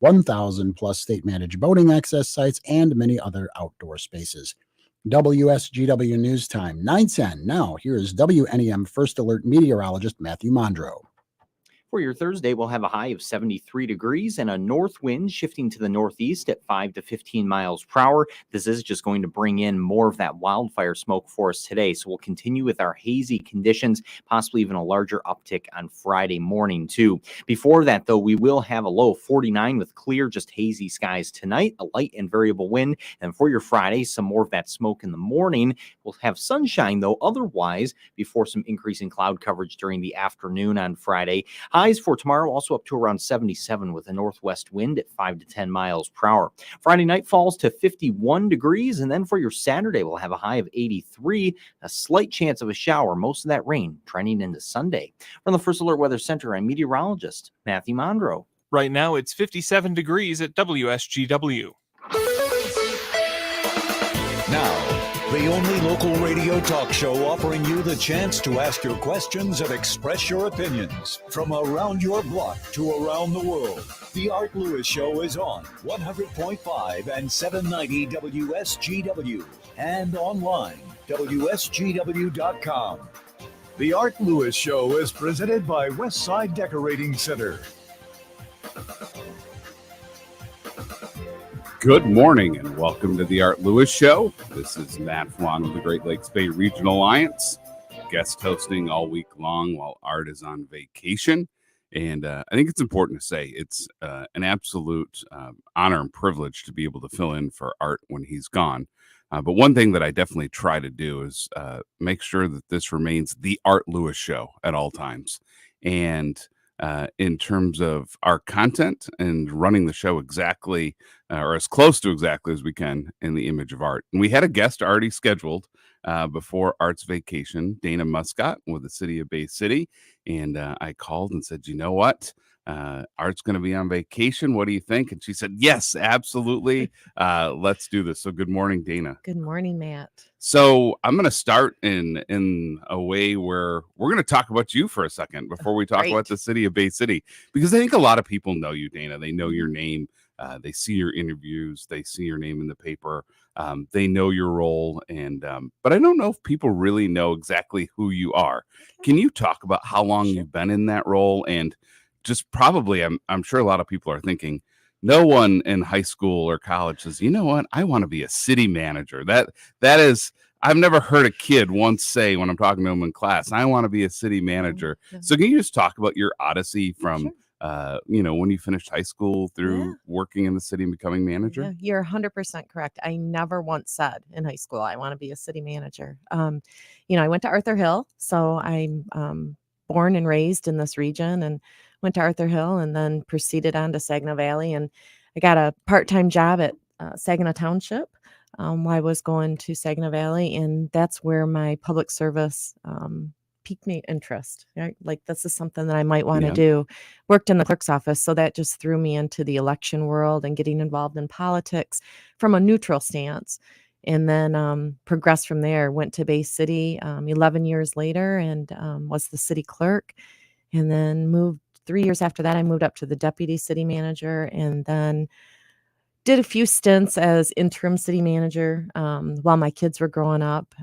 1,000 plus state-managed boating access sites, and many other outdoor spaces. WSGW News Time, 9:10. Now, here is WNEM First Alert meteorologist Matthew Mondro. For your Thursday, we'll have a high of 73 degrees and a north wind shifting to the northeast at 5 to 15 miles per hour. This is just going to bring in more of that wildfire smoke for us today. So we'll continue with our hazy conditions, possibly even a larger uptick on Friday morning too. Before that, though, we will have a low of 49 with clear, just hazy skies tonight, a light and variable wind. And for your Friday, some more of that smoke in the morning. We'll have sunshine, though, otherwise, before some increasing cloud coverage during the afternoon on Friday. Highs for tomorrow also up to around 77 with a northwest wind at 5 to 10 miles per hour. Friday night falls to 51 degrees. And then for your Saturday, we'll have a high of 83, a slight chance of a shower, most of that rain trending into Sunday. From the First Alert Weather Center, I'm meteorologist Matthew Mondro. Right now, it's 57 degrees at WSGW. Now, the only local radio talk show offering you the chance to ask your questions and express your opinions from around your block to around the world. The Art Lewis Show is on 100.5 and 790 WSGW and online, WSGW.com. The Art Lewis Show is presented by Westside Decorating Center. Good morning and welcome to the Art Lewis Show. This is Matt Felan with the Great Lakes Bay Regional Alliance, guest hosting all week long while Art is on vacation. And I think it's important to say it's an absolute honor and privilege to be able to fill in for Art when he's gone. But one thing that I definitely try to do is make sure that this remains the Art Lewis Show at all times. And in terms of our content and running the show exactly or as close to exactly as we can in the image of Art. And we had a guest already scheduled before Art's vacation, Dana Muscott with the city of Bay City. And I called and said, you know what? Art's going to be on vacation. What do you think? And she said, yes, absolutely. Let's do this. So good morning, Dana. Good morning, Matt. So I'm going to start in a way where we're going to talk about you for a second before we talk about the city of Bay City, because I think a lot of people know you, Dana. They know your name. They see your interviews. They see your name in the paper. They know your role. And but I don't know if people really know exactly who you are. Can you talk about how long you've been in that role? And just probably, I'm sure a lot of people are thinking, no one in high school or college says, you know what, I want to be a city manager. That is, I've never heard a kid once say when I'm talking to them in class, I want to be a city manager. So can you just talk about your odyssey from, when you finished high school through working in the city and becoming manager? Yeah, you're 100% correct. I never once said in high school, I want to be a city manager. I went to Arthur Hill. So I'm born and raised in this region and went to Arthur Hill and then proceeded on to Saginaw Valley. And I got a part-time job at Saginaw Township while I was going to Saginaw Valley. And that's where my public service piqued my interest. Right? Like, this is something that I might want to do. Worked in the clerk's office. So that just threw me into the election world and getting involved in politics from a neutral stance. And then progressed from there, went to Bay City 11 years later and was the city clerk. And then moved 3 years after that, I moved up to the deputy city manager and then did a few stints as interim city manager while my kids were growing up.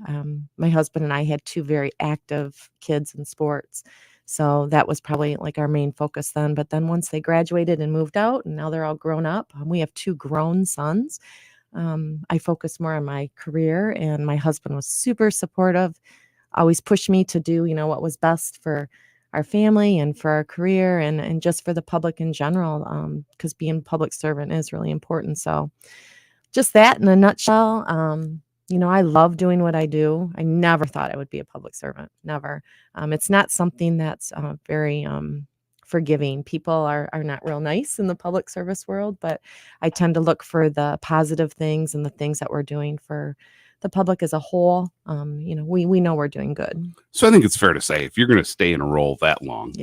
My husband and I had two very active kids in sports. So that was probably like our main focus then. But then once they graduated and moved out and now they're all grown up, we have two grown sons. I focused more on my career and my husband was super supportive, always pushed me to do, what was best for our family and for our career and just for the public in general, because being a public servant is really important. So just that in a nutshell. I love doing what I do. I never thought I would be a public servant. Never. It's not something that's very forgiving. People are not real nice in the public service world, but I tend to look for the positive things and the things that we're doing for the public as a whole. We know we're doing good. So I think it's fair to say if you're going to stay in a role that long,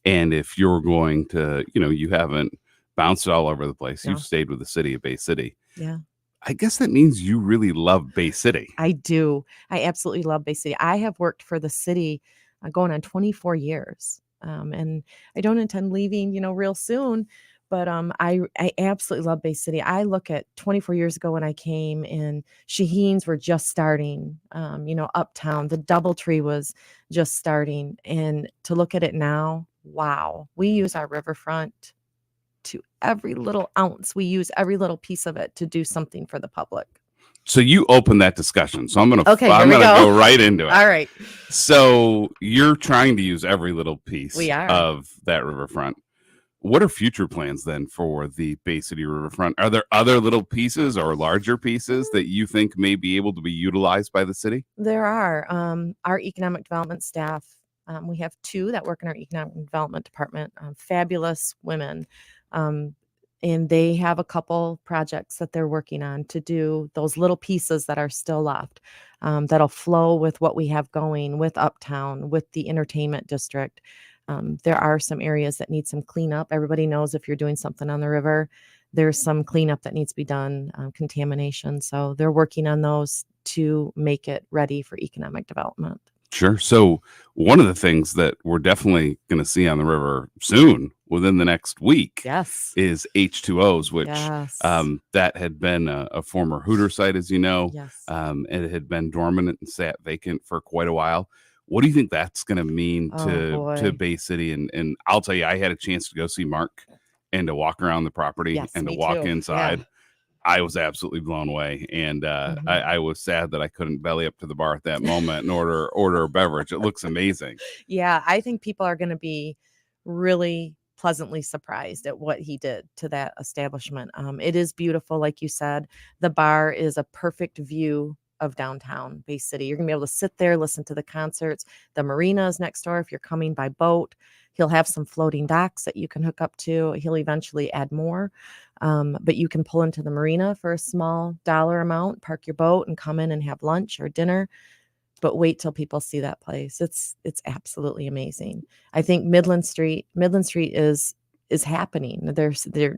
and if you're going to, you haven't bounced all over the place, you've stayed with the city of Bay City. Yeah. I guess that means you really love Bay City. I do. I absolutely love Bay City. I have worked for the city going on 24 years. And I don't intend leaving, real soon. But I absolutely love Bay City. I look at 24 years ago when I came, and Shaheen's were just starting. Uptown, the DoubleTree was just starting, and to look at it now, wow, we use our riverfront to every little ounce. We use every little piece of it to do something for the public. So you open that discussion. So I'm gonna Okay, I'm here we gonna go. go right into it. All right. So you're trying to use every little piece We are. of that riverfront. What are future plans then for the Bay City riverfront? Are there other little pieces or larger pieces that you think may be able to be utilized by the city? There are our economic development staff. We have 2 that work in our economic development department, fabulous women. And they have a couple projects that they're working on to do those little pieces that are still left, that'll flow with what we have going with Uptown, with the entertainment district. There are some areas that need some cleanup. Everybody knows if you're doing something on the river, there's some cleanup that needs to be done, contamination. So they're working on those to make it ready for economic development. Sure. So one of the things that we're definitely going to see on the river soon, within the next week, Yes. is H2Os, which Yes. that had been a former Hooter site, as you know. Yes. And it had been dormant and sat vacant for quite a while. What do you think that's going to mean to boy. Bay City? And I'll tell you, I had a chance to go see Mark and to walk around the property Yes, and to me walk too. inside. Yeah. I was absolutely blown away, and Mhm. I was sad that I couldn't belly up to the bar at that moment and order a beverage. It looks amazing. Yeah, I think people are going to be really pleasantly surprised at what he did to that establishment. It is beautiful, like you said. The bar is a perfect view of downtown Bay City. You're going to be able to sit there, listen to the concerts. The marina is next door if you're coming by boat. He'll have some floating docks that you can hook up to. He'll eventually add more. But you can pull into the marina for a small dollar amount, park your boat, and come in and have lunch or dinner. But wait till people see that place. It's absolutely amazing. I think Midland Street is happening. They're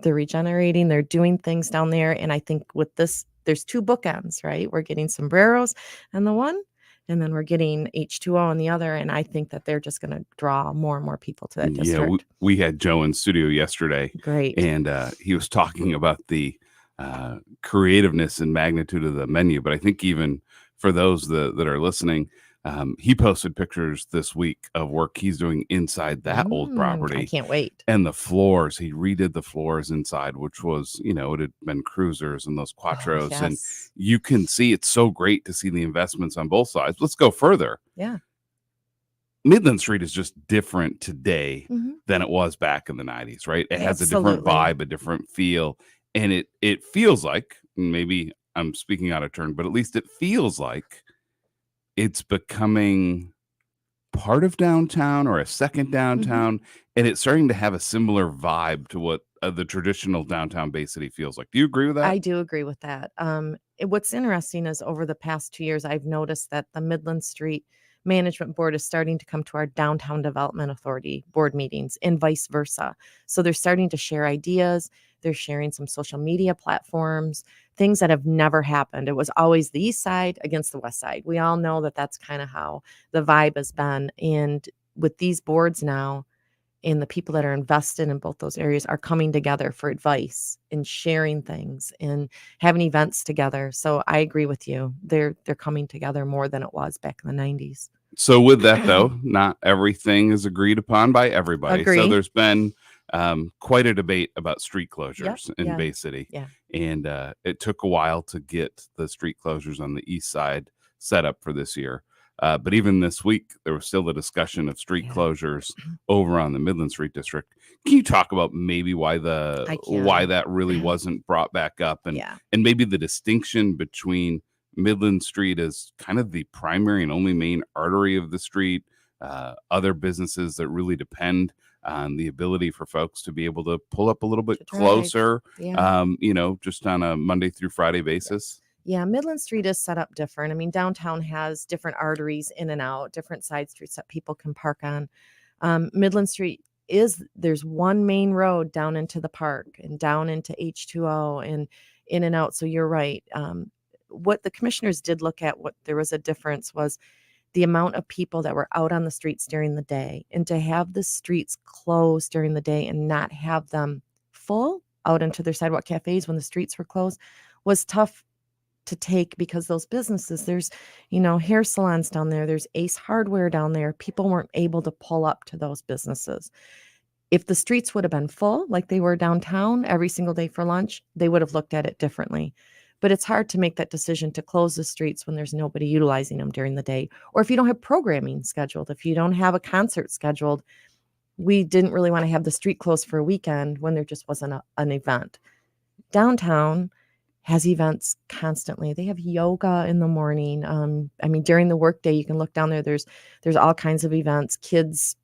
regenerating. They're doing things down there. And I think with this, there's 2 bookends, right? We're getting sombreros on the one, and then we're getting H2O on the other. And I think that they're just going to draw more and more people to that Yeah, district. we had Joe in studio yesterday. Great. And he was talking about the creativeness and magnitude of the menu. But I think even for those that are listening, he posted pictures this week of work he's doing inside that old I property. can't wait. And the floors, he redid the floors inside, which was, it had been cruisers and those quattros. And Yes. you can see it's so great to see the investments on both sides. Let's go further. Yeah. Midland Street is just different today Mhm. than it was back in the 90s, right? It has a different Absolutely. vibe, a different feel. And it feels like, maybe I'm speaking out of turn, but at least it feels like it's becoming part of downtown or a second downtown. And it's starting to have a similar vibe to what the traditional downtown Bay City feels like. Do you agree with that? I do agree with that. What's interesting is over the past 2 years, I've noticed that the Midland Street Management Board is starting to come to our Downtown Development Authority board meetings and vice versa. So they're starting to share ideas. They're sharing some social media platforms, things that have never happened. It was always the east side against the west side. We all know that that's kind of how the vibe has been. And with these boards now, and the people that are invested in both those areas are coming together for advice and sharing things and having events together. So I agree with you. They're coming together more than it was back in the 90s. So with that, though, not everything is agreed upon by everybody. So Agree. there's been quite a debate about street closures in yeah, Bay City. yeah. And it took a while to get the street closures on the east side set up for this year. But even this week, there was still a discussion of street Yeah. closures over on the Midland Street District. Can you talk about maybe why I can. why that really wasn't brought back up, and Yeah. and maybe the distinction between Midland Street as kind of the primary and only main artery of the street, other businesses that really depend on the ability for folks to be able to pull up a little bit To drive. closer, Yeah. just on a Monday through Friday basis. Yeah, Midland Street is set up different. I mean, downtown has different arteries in and out, different side streets that people can park on. Midland Street there's one main road down into the park and down into H2O and in and out. So you're right. What the commissioners did look at, what there was a difference was the amount of people that were out on the streets during the day, and to have the streets closed during the day and not have them full out into their sidewalk cafes when the streets were closed was tough to take, because those businesses, there's, hair salons down there, there's Ace Hardware down there. People weren't able to pull up to those businesses. If the streets would have been full like they were downtown every single day for lunch, they would have looked at it differently. But it's hard to make that decision to close the streets when there's nobody utilizing them during the day. Or if you don't have programming scheduled, if you don't have a concert scheduled. We didn't really want to have the street closed for a weekend when there just wasn't an event. Downtown has events constantly. They have yoga in the morning. During the workday, you can look down there. There's all kinds of events. Kids,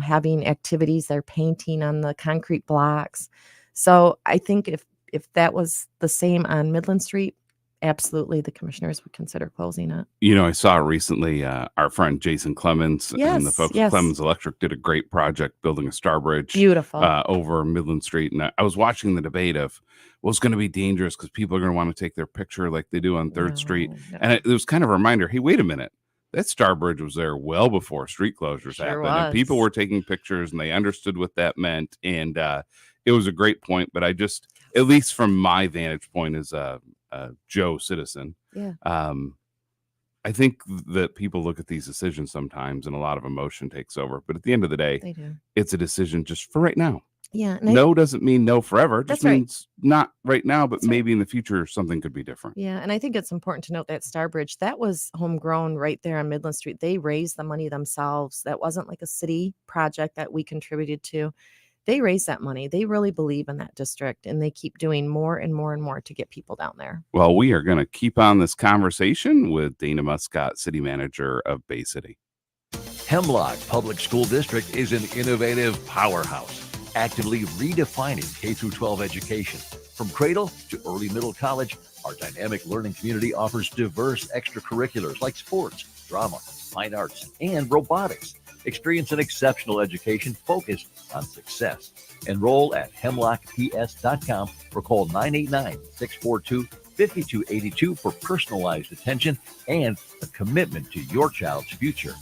having activities. They're painting on the concrete blocks. So I think if that was the same on Midland Street, absolutely the commissioners would consider closing it. I saw recently our friend Jason Clemens and the folks at Clemens Electric did a great project building a star bridge. Beautiful. Over Midland Street. And I was watching the debate of, well, it's going to be dangerous because people are going to want to take their picture like they do on 3rd Street. No. And it was kind of a reminder, hey, wait a minute. That star bridge was there well before street closures happened. And people were taking pictures and they understood what that meant. And it was a great point. But I just, at least from my vantage point as Joe citizen, I think that people look at these decisions sometimes and a lot of emotion takes over. But at the end of the day, it's a decision just for right now. Yeah. No doesn't mean no forever. It just means not right now, but maybe in the future, something could be different. Yeah. And I think it's important to note that Star Bridge, that was homegrown right there on Midland Street. They raised the money themselves. That wasn't like a city project that we contributed to. They raised that money. They really believe in that district, and they keep doing more and more and more to get people down there. Well, we are going to keep on this conversation with Dana Muscott, City Manager of Bay City. Hemlock Public School District is an innovative powerhouse, actively redefining K-12 education. From cradle to early middle college, our dynamic learning community offers diverse extracurriculars like sports, drama, fine arts, and robotics. Experience an exceptional education focused on success. Enroll at hemlockps.com or call 989-642-5282 for personalized attention and a commitment to your child's future.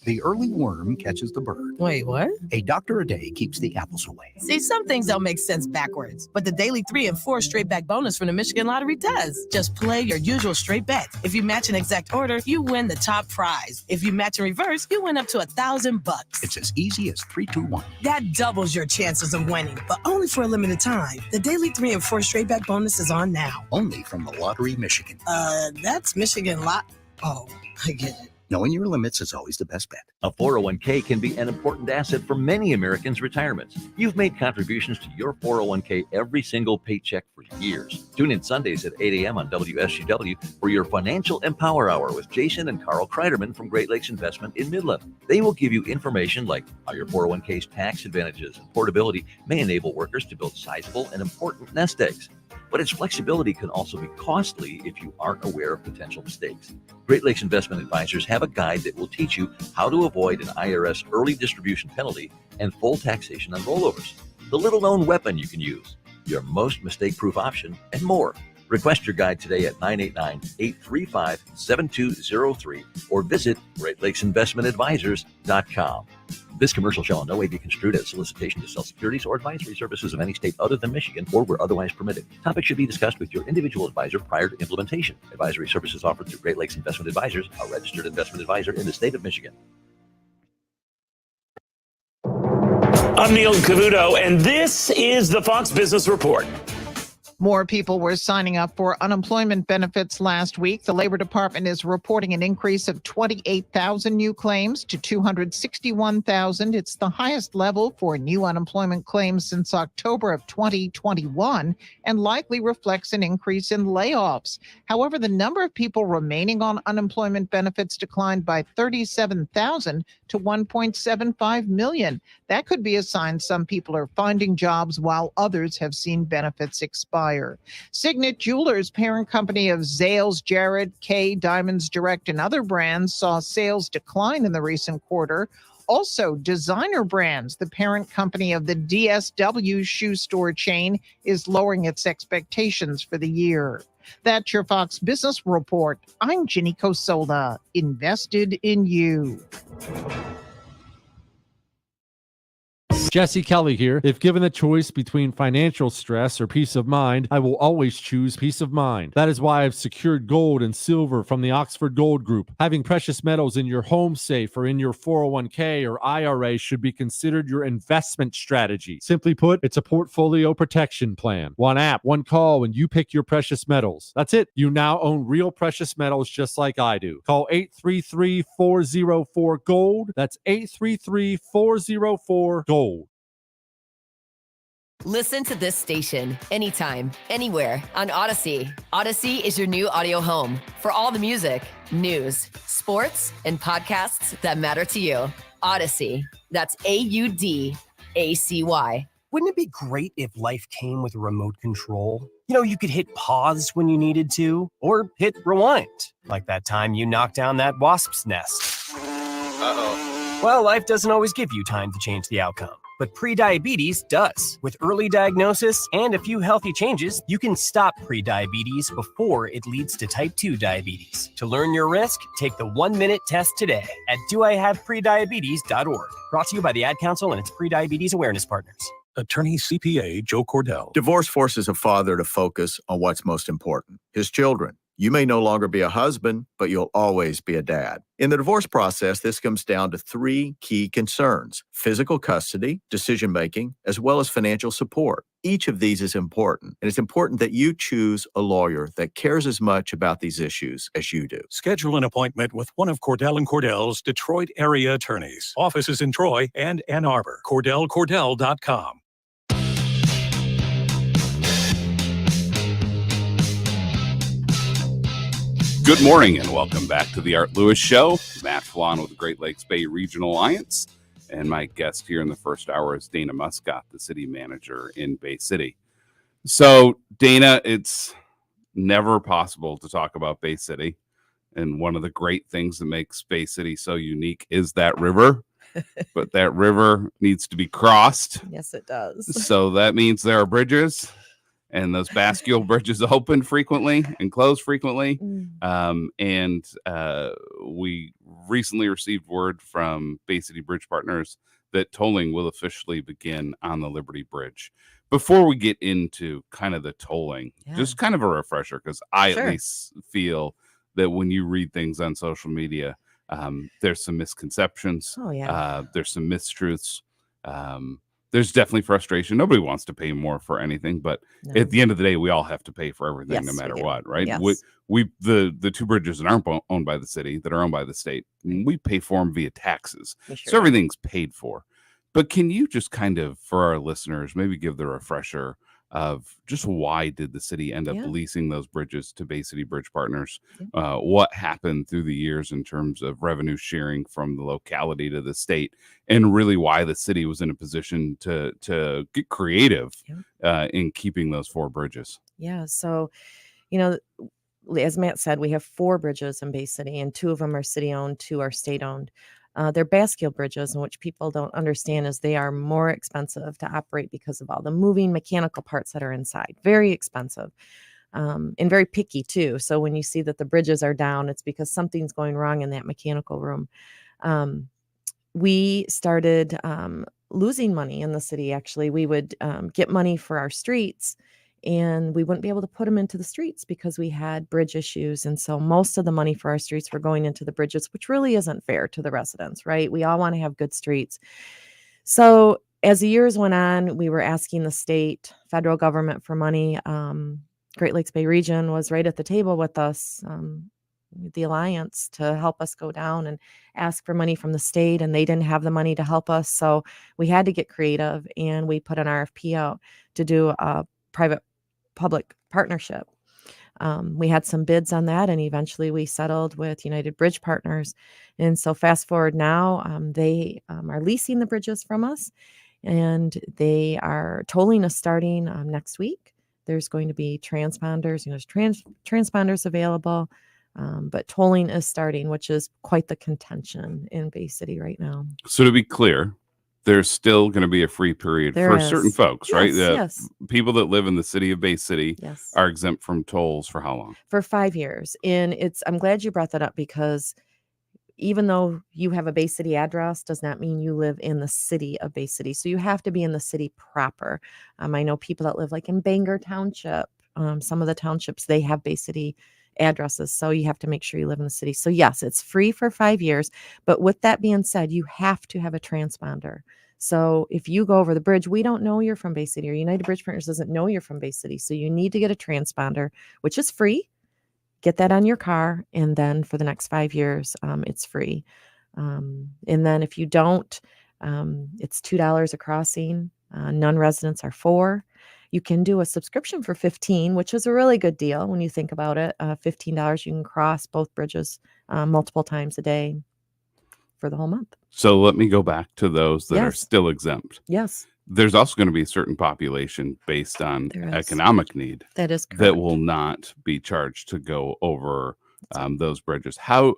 The early worm catches the bird. Wait, what? A doctor a day keeps the apples away. See, some things don't make sense backwards, but the daily 3 and 4 straight back bonus from the Michigan Lottery does. Just play your usual straight bet. If you match an exact order, you win the top prize. If you match in reverse, you win up to $1,000. It's as easy as 3, 2, 1. That doubles your chances of winning, but only for a limited time. The daily 3 and 4 straight back bonus is on now. Only from the Lottery Michigan. That's Michigan Oh, I get it. Knowing your limits is always the best bet. A 401k can be an important asset for many Americans' retirements. You've made contributions to your 401k every single paycheck for years. Tune in Sundays at 8 a.m. on WSGW for your Financial Empower Hour with Jason and Carl Kreiderman from Great Lakes Investment in Midland. They will give you information like how your 401k's tax advantages and portability may enable workers to build sizable and important nest eggs. But its flexibility can also be costly if you aren't aware of potential mistakes. Great Lakes Investment Advisors have a guide that will teach you how to avoid an IRS early distribution penalty and full taxation on rollovers, the little-known weapon you can use, your most mistake-proof option, and more. Request your guide today at 989-835-7203 or visit GreatLakesInvestmentAdvisors.com. This commercial shall in no way be construed as solicitation to sell securities or advisory services of any state other than Michigan or where otherwise permitted. Topics should be discussed with your individual advisor prior to implementation. Advisory services offered through Great Lakes Investment Advisors, a registered investment advisor in the state of Michigan. I'm Neil Cavuto, and this is the Fox Business Report. More people were signing up for unemployment benefits last week. The Labor Department is reporting an increase of 28,000 new claims to 261,000. It's the highest level for new unemployment claims since October of 2021 and likely reflects an increase in layoffs. However, the number of people remaining on unemployment benefits declined by 37,000 to 1.75 million. That could be a sign some people are finding jobs while others have seen benefits expire. Signet Jewelers, parent company of Zales, Jared, Kay, Diamonds Direct, and other brands, saw sales decline in the recent quarter. Also, Designer Brands, the parent company of the DSW shoe store chain, is lowering its expectations for the year. That's your Fox Business Report. I'm Ginny Cosola, invested in you. Jesse Kelly here. If given the choice between financial stress or peace of mind, I will always choose peace of mind. That is why I've secured gold and silver from the Oxford Gold Group. Having precious metals in your home safe or in your 401k or IRA should be considered your investment strategy. Simply put, it's a portfolio protection plan. One app, one call, and you pick your precious metals. That's it. You now own real precious metals just like I do. Call 833-404-GOLD. That's 833-404-GOLD. Listen to this station anytime, anywhere on Odyssey. Odyssey is your new audio home for all the music, news, sports, and podcasts that matter to you. Odyssey. That's AUDACY. Wouldn't it be great if life came with a remote control? You know, you could hit pause when you needed to, or hit rewind, like that time you knocked down that wasp's nest. Uh-oh. Well, life doesn't always give you time to change the outcome. But prediabetes does. With early diagnosis and a few healthy changes, you can stop prediabetes before it leads to type 2 diabetes. To learn your risk, take the 1-minute test today at doihaveprediabetes.org. Brought to you by the Ad Council and its prediabetes awareness partners. Attorney CPA Joe Cordell. Divorce forces a father to focus on what's most important, his children. You may no longer be a husband, but you'll always be a dad. In the divorce process, this comes down to 3 key concerns: physical custody, decision-making, as well as financial support. Each of these is important, and it's important that you choose a lawyer that cares as much about these issues as you do. Schedule an appointment with one of Cordell & Cordell's Detroit area attorneys. Offices in Troy and Ann Arbor. CordellCordell.com. Good morning and welcome back to the Art Lewis Show. Matt Felan with the Great Lakes Bay Regional Alliance. And my guest here in the first hour is Dana Muscott, the city manager in Bay City. So, Dana, it's never possible to talk about Bay City. And one of the great things that makes Bay City so unique is that river. But that river needs to be crossed. Yes, it does. So that means there are bridges. And those bascule bridges open frequently and close frequently. We recently received word from Bay City Bridge Partners that tolling will officially begin on the Liberty Bridge. Before we get into kind of the tolling, just kind of a refresher, because I at least feel that when you read things on social media, there's some misconceptions. There's some mistruths. There's definitely frustration. Nobody wants to pay more for anything, but at the end of the day, we all have to pay for everything, no matter what, right? Yes. We the 2 bridges that aren't owned by the city, that are owned by the state, we pay for them via taxes. So everything's paid for. But can you just kind of, for our listeners, maybe give the refresher of just why did the city end up leasing those bridges to Bay City Bridge Partners? What happened through the years in terms of revenue sharing from the locality to the state, and really why the city was in a position to get creative in keeping those 4 bridges? Yeah. So, you know, as Matt said, we have 4 bridges in Bay City, and 2 of them are city owned, 2 are state owned. They're bascule bridges, and which people don't understand is they are more expensive to operate because of all the moving mechanical parts that are inside. Very expensive, and very picky too. So when you see that the bridges are down, it's because something's going wrong in that mechanical room. We started losing money in the city. Actually, we would get money for our streets, and we wouldn't be able to put them into the streets because we had bridge issues. And so most of the money for our streets were going into the bridges, which really isn't fair to the residents, right? We all want to have good streets. So as the years went on, we were asking the state, federal government for money. Great Lakes Bay Region was right at the table with us, the Alliance, to help us go down and ask for money from the state, and they didn't have the money to help us. So we had to get creative, and we put an RFP out to do a private-public partnership. We had some bids on that, and eventually we settled with United Bridge Partners. And so fast forward now, they are leasing the bridges from us, and they are tolling us starting next week. There's going to be transponders, there's transponders available, but tolling is starting, which is quite the contention in Bay City right now. So to be clear, there's still going to be a free period for certain folks, right? Yes. People that live in the city of Bay City are exempt from tolls for how long? For 5 years. And I'm glad you brought that up, because even though you have a Bay City address, does not mean you live in the city of Bay City. So you have to be in the city proper. I know people that live like in Bangor Township. Some of the townships, they have Bay City addresses. So you have to make sure you live in the city. So yes, it's free for 5 years. But with that being said, you have to have a transponder. So if you go over the bridge, we don't know you're from Bay City, or United Bridge Partners doesn't know you're from Bay City. So you need to get a transponder, which is free. Get that on your car. And then for the next 5 years, it's free. And then if you don't, it's $2 a crossing. Non-residents are $4. You can do a subscription for $15, which is a really good deal when you think about it. $15, you can cross both bridges multiple times a day for the whole month. So let me go back to those that are Yes. still exempt. Yes. There's also going to be a certain population based on There is. economic need That is correct. that will not be charged to go over those bridges. How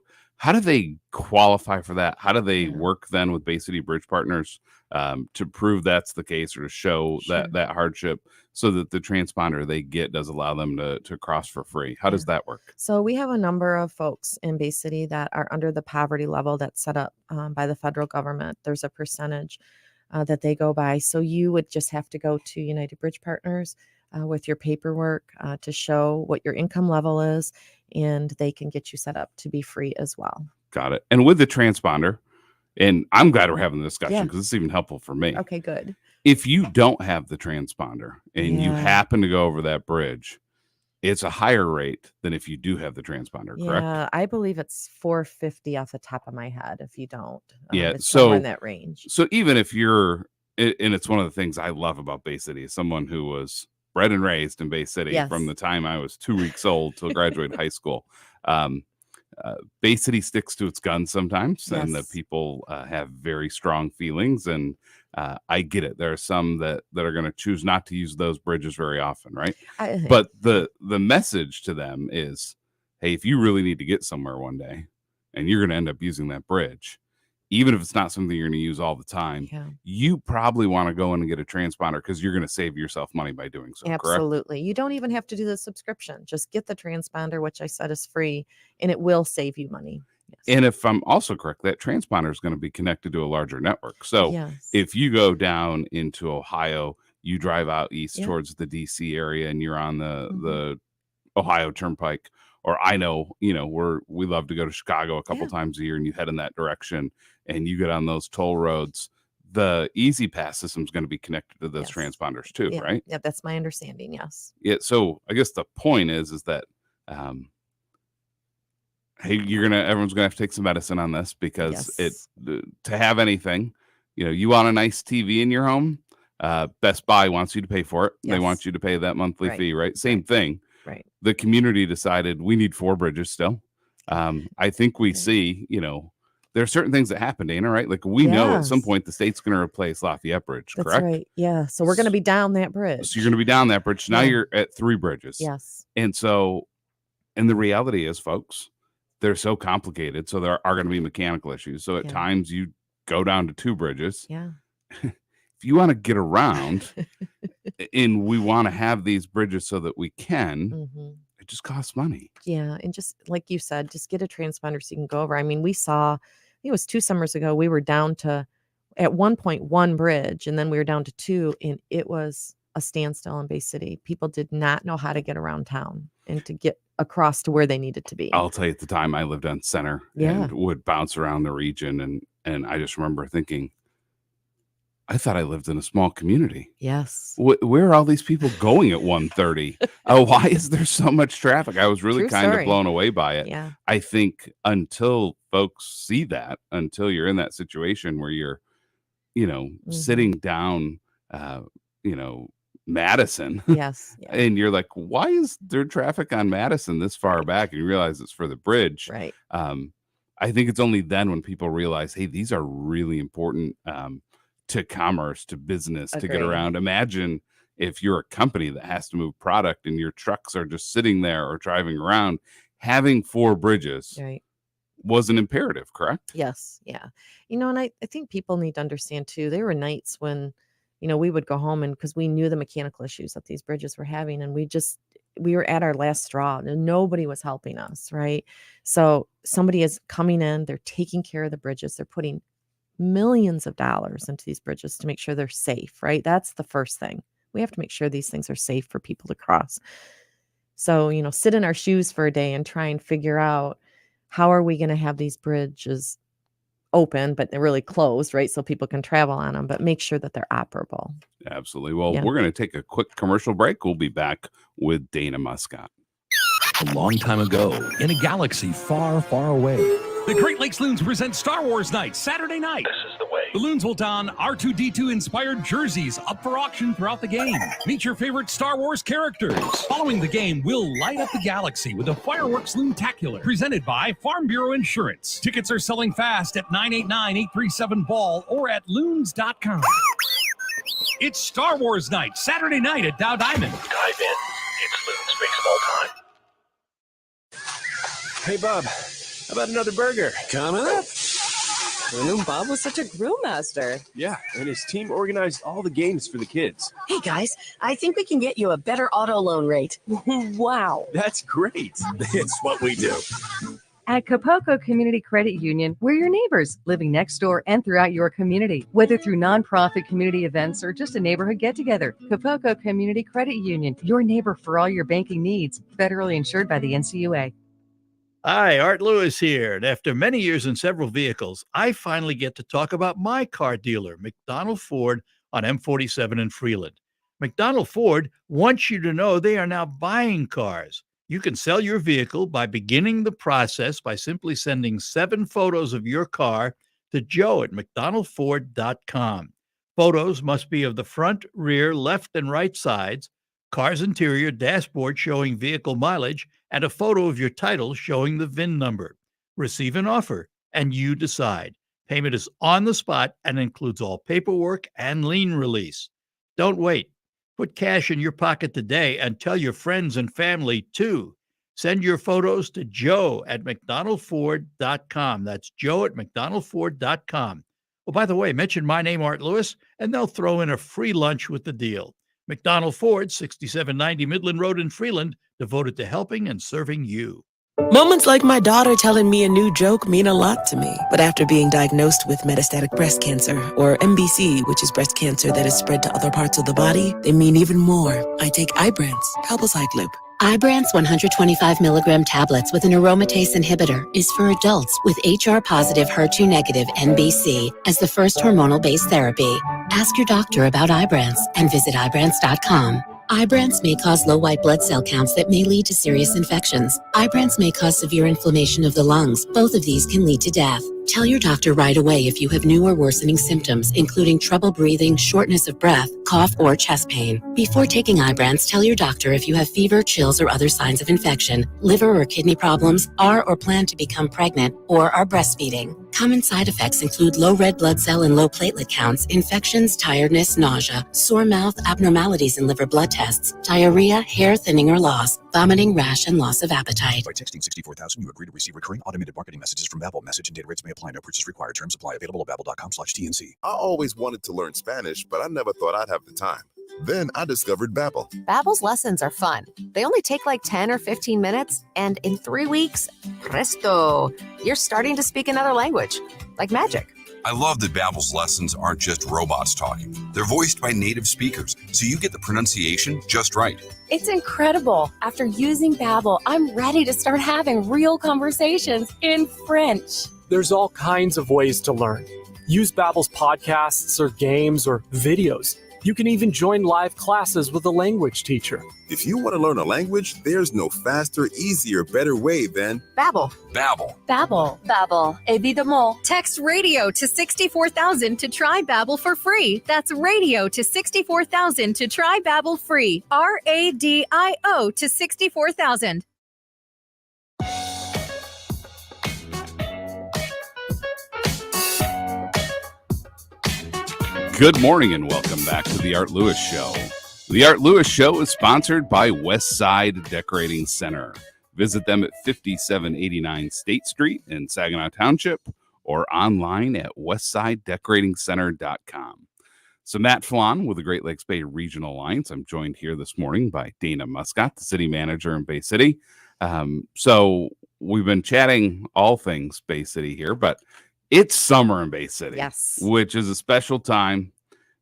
do they qualify for that? How do they work then with Bay City Bridge Partners to prove that's the case, or to show that hardship, so that the transponder they get does allow them to cross for free? How does that work? So we have a number of folks in Bay City that are under the poverty level that's set up by the federal government. There's a percentage that they go by. So you would just have to go to United Bridge Partners with your paperwork to show what your income level is, and they can get you set up to be free as well. Got it. And with the transponder, and I'm glad we're having this discussion Yeah. because it's even helpful for me. Okay, good. If you don't have the transponder and you Yeah. happen to go over that bridge, it's a higher rate than if you do have the transponder, correct? Yeah, I believe it's $450 off the top of my head if you don't. Yeah, It's somewhere so in that range. So even if you're, and it's one of the things I love about Bay City, as someone who was bred and raised in Bay City Yes. from the time I was 2 weeks old till graduated high school. Bay City sticks to its guns sometimes, and the Yes. people have very strong feelings, and I get it. There are some that are going to choose not to use those bridges very often, right? But the message to them is, hey, if you really need to get somewhere one day and you're going to end up using that bridge, even if it's not something you're going to use all the time, you probably want to go in and get a transponder because you're going to save yourself money by doing so, correct? Absolutely. You don't even have to do the subscription. Just get the transponder, which I said is free, and it will save you money. And if I'm also correct, that transponder is going to be connected to a larger network. So Yes. if you go down into Ohio, you drive out east Yeah. towards the DC area and you're on the Ohio Turnpike, or I know, we love to go to Chicago a couple times a year, and you head in that direction and you get on those toll roads, the Easy Pass system is going to be connected to those transponders too, Yeah. right? Yeah, that's my understanding. Yes. Yeah. So I guess the point is that, hey, everyone's gonna have to take some medicine on this, because to have anything, you want a nice TV in your home, Best Buy wants you to pay for it. They Yes. want you to pay that monthly Right. fee, right? Same thing. Right. The community decided we need 4 bridges still. I think we see, there are certain things that happen, Dana, right? Like we know at some Yes. point the state's going to replace Lafayette Bridge, That's correct? right. Yeah. So we're going to be down that bridge. So you're going to be down that bridge. Now Yeah. you're at 3 bridges. Yes. And the reality is, folks, they're so complicated. So there are going to be mechanical issues. So at times you go down to 2 bridges. Yeah. If you want to get around and we want to have these bridges so that we can, Mhm. it just costs money. Yeah. And just like you said, just get a transponder so you can go over. I mean, we saw, I think it was 2 summers ago, we were down to at one point 1 bridge, and then we were down to 2, and it was a standstill in Bay City. People did not know how to get around town and to get across to where they needed to be. I'll tell you, at the time I lived on Center and would bounce around the region. And I just remember thinking, I thought I lived in a small community. Yes. Where are all these people going at 1:30? Why is there so much traffic? I was really True kind of story. blown away by it. Yeah. I think until folks see that, until you're in that situation where you're, sitting down, Madison, Yes. Yeah. and you're like, why is there traffic on Madison this far back? And you realize it's for the bridge. Right. I think it's only then when people realize, hey, these are really important to commerce, to business, to get Agreed. around. Imagine if you're a company that has to move product and your trucks are just sitting there or driving around, having 4 bridges Right. was an imperative, correct? Yes. Yeah. And I think people need to understand too, there were nights when, we would go home, and because we knew the mechanical issues that these bridges were having, and we were at our last straw and nobody was helping us, right? So somebody is coming in, they're taking care of the bridges, they're putting millions of dollars into these bridges to make sure they're safe, right? That's the first thing. We have to make sure these things are safe for people to cross. So, sit in our shoes for a day and try and figure out how are we going to have these bridges open, but they're really closed, right? So people can travel on them, but make sure that they're operable. Absolutely. Well, Yeah. we're going to take a quick commercial break. We'll be back with Dana Muscott. A long time ago, in a galaxy far, far away, the Great Lakes Loons present Star Wars Night, Saturday night. This is the way. The Loons will don R2-D2-inspired jerseys up for auction throughout the game. Meet your favorite Star Wars characters. Following the game, we'll light up the galaxy with a fireworks Loontacular presented by Farm Bureau Insurance. Tickets are selling fast at 989-837-BALL or at loons.com. It's Star Wars Night, Saturday night at Dow Diamond. Dive in. It's Loon's Big Small Time. Hey, Bob, how about another burger? Coming up. I knew Bob was such a grill master. Yeah, and his team organized all the games for the kids. Hey, guys, I think we can get you a better auto loan rate. Wow. That's great. It's what we do. At Capocco Community Credit Union, we're your neighbors, living next door and throughout your community. Whether through nonprofit community events or just a neighborhood get-together, Capocco Community Credit Union, your neighbor for all your banking needs, federally insured by the NCUA. Hi, Art Lewis here. And after many years in several vehicles, I finally get to talk about my car dealer, McDonald Ford, on M47 in Freeland. McDonald Ford wants you to know they are now buying cars. You can sell your vehicle by beginning the process by simply sending 7 photos of your car to joe@mcdonaldford.com. Photos must be of the front, rear, left, and right sides, car's interior, dashboard showing vehicle mileage, and a photo of your title showing the VIN number. Receive an offer, and you decide. Payment is on the spot and includes all paperwork and lien release. Don't wait. Put cash in your pocket today and tell your friends and family too. Send your photos to joe@mcdonaldford.com. That's joe@mcdonaldford.com. Oh, by the way, mention my name, Art Lewis, and they'll throw in a free lunch with the deal. McDonald Ford, 6790 Midland Road in Freeland, devoted to helping and serving you. Moments like my daughter telling me a new joke mean a lot to me. But after being diagnosed with metastatic breast cancer, or MBC, which is breast cancer that is spread to other parts of the body, they mean even more. I take Ibrance, palbociclib. Ibrance 125 milligram tablets with an aromatase inhibitor is for adults with HR-positive, HER2-negative MBC as the first hormonal-based therapy. Ask your doctor about Ibrance and visit Ibrance.com. Ibrance may cause low white blood cell counts that may lead to serious infections. Ibrance may cause severe inflammation of the lungs. Both of these can lead to death. Tell your doctor right away if you have new or worsening symptoms, including trouble breathing, shortness of breath, cough, or chest pain. Before taking Ibrance, tell your doctor if you have fever, chills, or other signs of infection, liver or kidney problems, are or plan to become pregnant, or are breastfeeding. Common side effects include low red blood cell and low platelet counts, infections, tiredness, nausea, sore mouth, abnormalities in liver blood tests, diarrhea, hair thinning or loss, vomiting, rash, and loss of appetite. By texting 64,000, you agree to receive recurring automated marketing messages from Babbel. Message and data rates may apply. No purchase required. Terms apply. Available at babbel.com/TNC. I always wanted to learn Spanish, but I never thought I'd have the time. Then I discovered Babbel. Babbel's lessons are fun. They only take like 10 or 15 minutes, and in 3 weeks, presto, you're starting to speak another language, like magic. I love that Babbel's lessons aren't just robots talking. They're voiced by native speakers, so you get the pronunciation just right. It's incredible. After using Babbel, I'm ready to start having real conversations in French. There's all kinds of ways to learn. Use Babbel's podcasts or games or videos. You can even join live classes with a language teacher. If you want to learn a language, there's no faster, easier, better way than Babbel. Babbel. Babbel. Babbel. Évidemment. Text radio to 64,000 to try Babbel for free. That's radio to 64,000 to try Babbel free. RADIO to 64,000. Good morning and welcome back to the Art Lewis Show. The Art Lewis Show is sponsored by Westside Decorating Center. Visit them at 5789 State Street in Saginaw Township or online at westsidedecoratingcenter.com. So Matt Felan with the Great Lakes Bay Regional Alliance. I'm joined here this morning by Dana Muscott, the city manager in Bay City. So we've been chatting all things Bay City here, but it's summer in Bay City, Yes, which is a special time,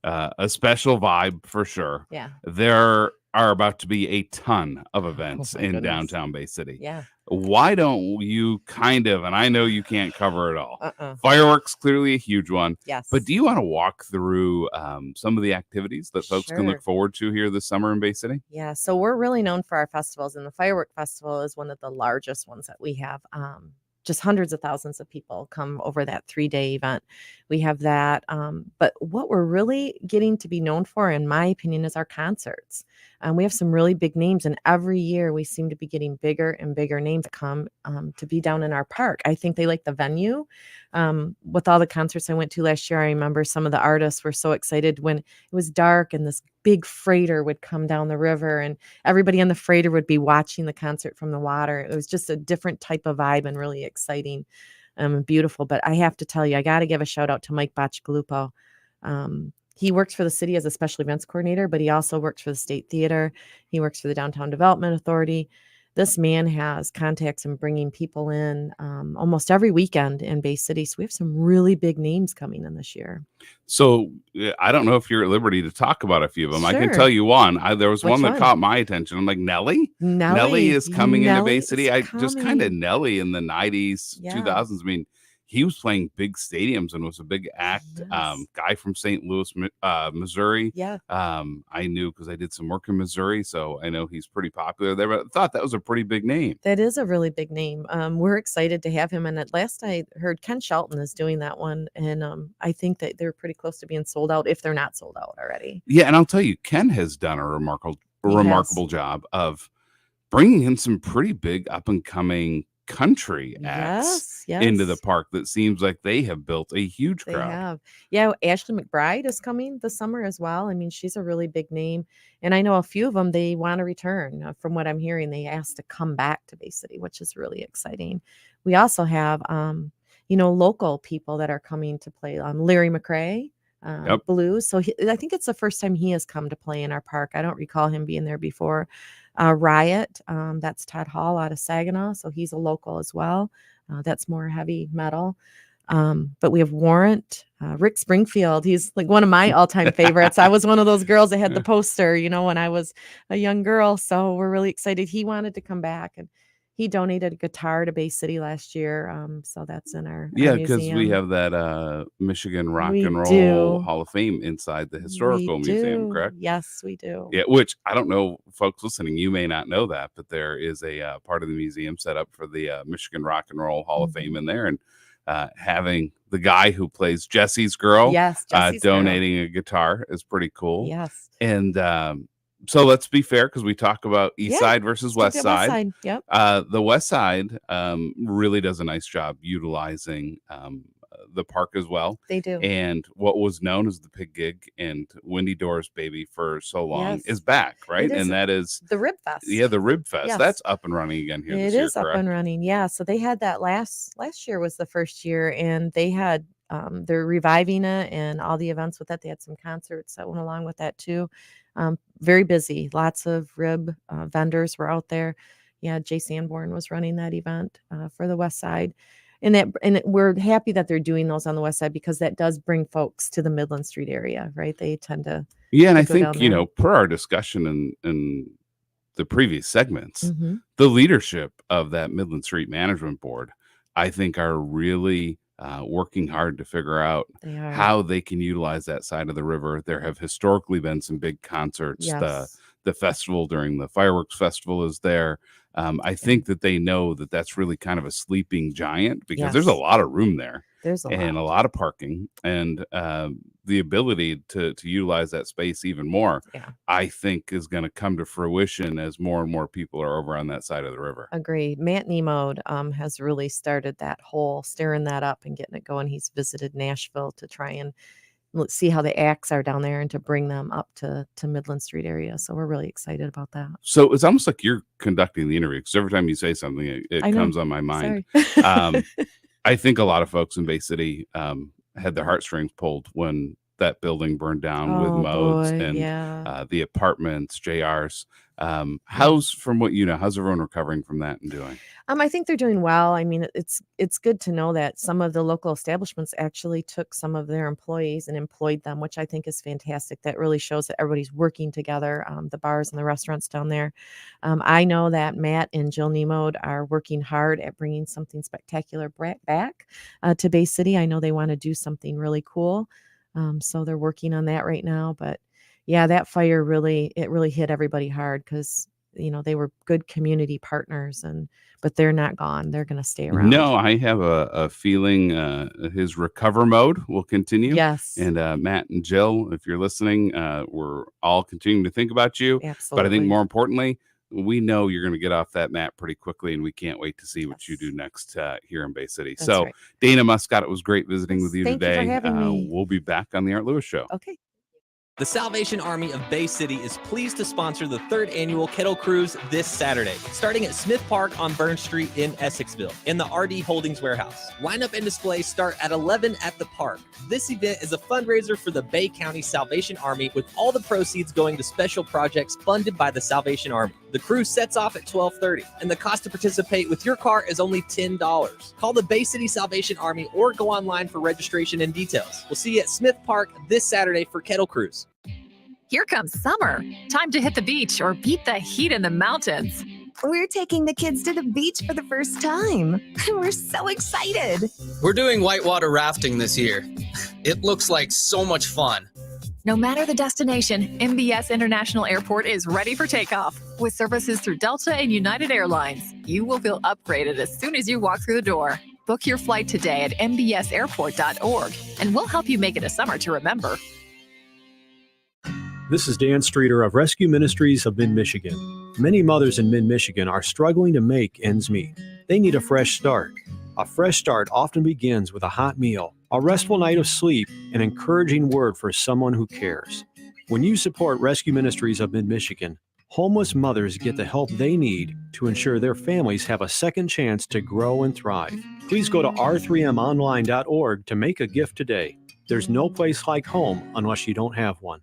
a special vibe for sure. Yeah. There are about to be a ton of events my in goodness. downtown Bay City. Yeah. Why don't you kind of, and I know you can't cover it all. Uh-uh. Fireworks, clearly a huge one. Yes. But do you want to walk through some of the activities that folks can look Sure. forward to here this summer in Bay City? Yeah, so we're really known for our festivals, and the Firework Festival is one of the largest ones that we have. Just hundreds of thousands of people come over that 3-day event. We have that. But what we're really getting to be known for, in my opinion, is our concerts. We have some really big names, and every year we seem to be getting bigger and bigger names that come to be down in our park. I think they like the venue. With all the concerts I went to last year, I remember some of the artists were so excited when it was dark and this big freighter would come down the river and everybody on the freighter would be watching the concert from the water. It was just a different type of vibe and really exciting and beautiful. But I have to tell you, I got to give a shout out to Mike Boccialupo. He works for the city as a special events coordinator, but he also works for the State Theater. He works for the Downtown Development Authority. This man has contacts and bringing people in almost every weekend in Bay City. So we have some really big names coming in this year. So I don't know if you're at liberty to talk about a few of them. I can Sure. tell you one. There was Which one that one? caught my attention. I'm like, Nelly? Nelly is coming into Bay Nelly City. is I just kind of coming. Nelly in the 90s, Yeah. 2000s. I mean, he was playing big stadiums and was a big act. Yes. Guy from St. Louis, Missouri. Yeah. I knew because I did some work in Missouri, so I know he's pretty popular there. But I thought that was a pretty big name. That is a really big name. We're excited to have him. And at last I heard Ken Shelton is doing that one. And I think that they're pretty close to being sold out if they're not sold out already. Yeah, and I'll tell you, Ken has done a remarkable job of bringing in some pretty big up and coming country acts Yes, into the yes. park that seems like they have built a huge They crowd. have. Yeah, Ashley McBride is coming this summer as well. I mean, she's a really big name. And I know a few of them, they want to return. From what I'm hearing, they asked to come back to Bay City, which is really exciting. We also have, local people that are coming to play. Larry McRae, Yep. blues. So I think it's the first time he has come to play in our park. I don't recall him being there before. Riot, that's Todd Hall out of Saginaw. So he's a local as well. That's more heavy metal. But we have Warrant, Rick Springfield. He's like one of my all-time favorites. I was one of those girls that had the poster, when I was a young girl. So we're really excited. He wanted to come back, and he donated a guitar to Bay City last year. So that's in our Yeah, because we museum. have that Michigan Rock We and Roll do. Hall of Fame inside the We Historical Museum, do. correct? Yes, we do. Yeah, which I don't know, folks listening, you may not know that, but there is a part of the museum set up for the Michigan Rock and Roll Hall of Fame Mhm. in there, and having the guy who plays Jesse's Girl Yes, Jesse's Girl. donating a guitar is pretty cool. Yes. And so let's be fair, because we talk about East Yeah, Side versus let's West look at West Side. Side. Yep. The West Side really does a nice job utilizing the park as well. They do. And what was known as the Pig Gig and Windy Doors Baby for so long Yes. is back, right? It is. And that is The Rib Fest. yeah, the Rib Fest. Yes. That's up and running again here It this year, is up correct? and running. Yeah. So they had that last year was the first year, and they had they're reviving it and all the events with that. They had some concerts that went along with that too. Very busy. Lots of rib vendors were out there. Yeah, Jay Sanborn was running that event for the West Side. We're happy that they're doing those on the West Side, because that does bring folks to the Midland Street area, right? They tend to Yeah, and I go down think, there. per our discussion in the previous segments, Mhm. the leadership of that Midland Street Management Board, I think, are really working hard to figure out They are. how they can utilize that side of the river. There have historically been some big concerts. Yes. The festival during the fireworks festival is there. I think that they know that that's really kind of a sleeping giant, because there's a Yes. lot of room there. There's a And lot. a lot of parking, and the ability to utilize that space even more, Yeah. I think, is going to come to fruition as more and more people are over on that side of the river. Agree. Matt Nemode has really started that whole stirring that up and getting it going. He's visited Nashville to try and see how the acts are down there and to bring them up to Midland Street area. So we're really excited about that. So it's almost like you're conducting the interview, because every time you say something, it I know. comes on my mind. Sorry. I think a lot of folks in Bay City had their heartstrings pulled when that building burned down with modes boy, and yeah. the apartments, JRs. How's, from what you know, how's everyone recovering from that and doing? I think they're doing well. I mean, it's good to know that some of the local establishments actually took some of their employees and employed them, which I think is fantastic. That really shows that everybody's working together, the bars and the restaurants down there. I know that Matt and Jill Nemode are working hard at bringing something spectacular back to Bay City. I know they want to do something really cool. So they're working on that right now. But yeah, that fire really hit everybody hard because, they were good community partners, but they're not gone. They're going to stay around. No, I have a feeling his recover mode will continue. Yes. And Matt and Jill, if you're listening, we're all continuing to think about you. Absolutely. But I think more importantly, we know you're going to get off that mat pretty quickly, and we can't wait to see what you do next here in Bay City. That's So, right. Dana Muscott, it was great visiting with you Thank you for today. having me. We'll be back on the Art Lewis Show. Okay. The Salvation Army of Bay City is pleased to sponsor the 3rd annual Kettle Cruise this Saturday, starting at Smith Park on Burn Street in Essexville, in the RD Holdings warehouse. Lineup and display start at 11 at the park. This event is a fundraiser for the Bay County Salvation Army, with all the proceeds going to special projects funded by the Salvation Army. The cruise sets off at 12:30, and the cost to participate with your car is only $10. Call the Bay City Salvation Army or go online for registration and details. We'll see you at Smith Park this Saturday for Kettle Cruise. Here comes summer. Time to hit the beach or beat the heat in the mountains. We're taking the kids to the beach for the first time. We're so excited. We're doing whitewater rafting this year. It looks like so much fun. No matter the destination, MBS International Airport is ready for takeoff. With services through Delta and United Airlines, you will feel upgraded as soon as you walk through the door. Book your flight today at mbsairport.org, and we'll help you make it a summer to remember. This is Dan Streeter of Rescue Ministries of Mid-Michigan. Many mothers in Mid-Michigan are struggling to make ends meet. They need a fresh start. A fresh start often begins with a hot meal, a restful night of sleep, an encouraging word for someone who cares. When you support Rescue Ministries of Mid-Michigan, homeless mothers get the help they need to ensure their families have a second chance to grow and thrive. Please go to r3monline.org to make a gift today. There's no place like home unless you don't have one.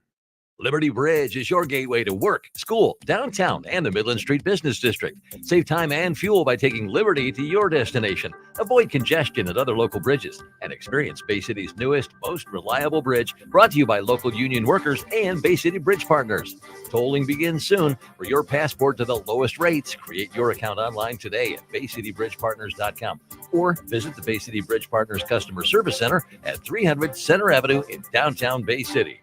Liberty Bridge is your gateway to work, school, downtown, and the Midland Street Business District. Save time and fuel by taking Liberty to your destination. Avoid congestion at other local bridges and experience Bay City's newest, most reliable bridge, brought to you by local union workers and Bay City Bridge Partners. Tolling begins soon. For your passport to the lowest rates, create your account online today at baycitybridgepartners.com or visit the Bay City Bridge Partners Customer Service Center at 300 Center Avenue in downtown Bay City.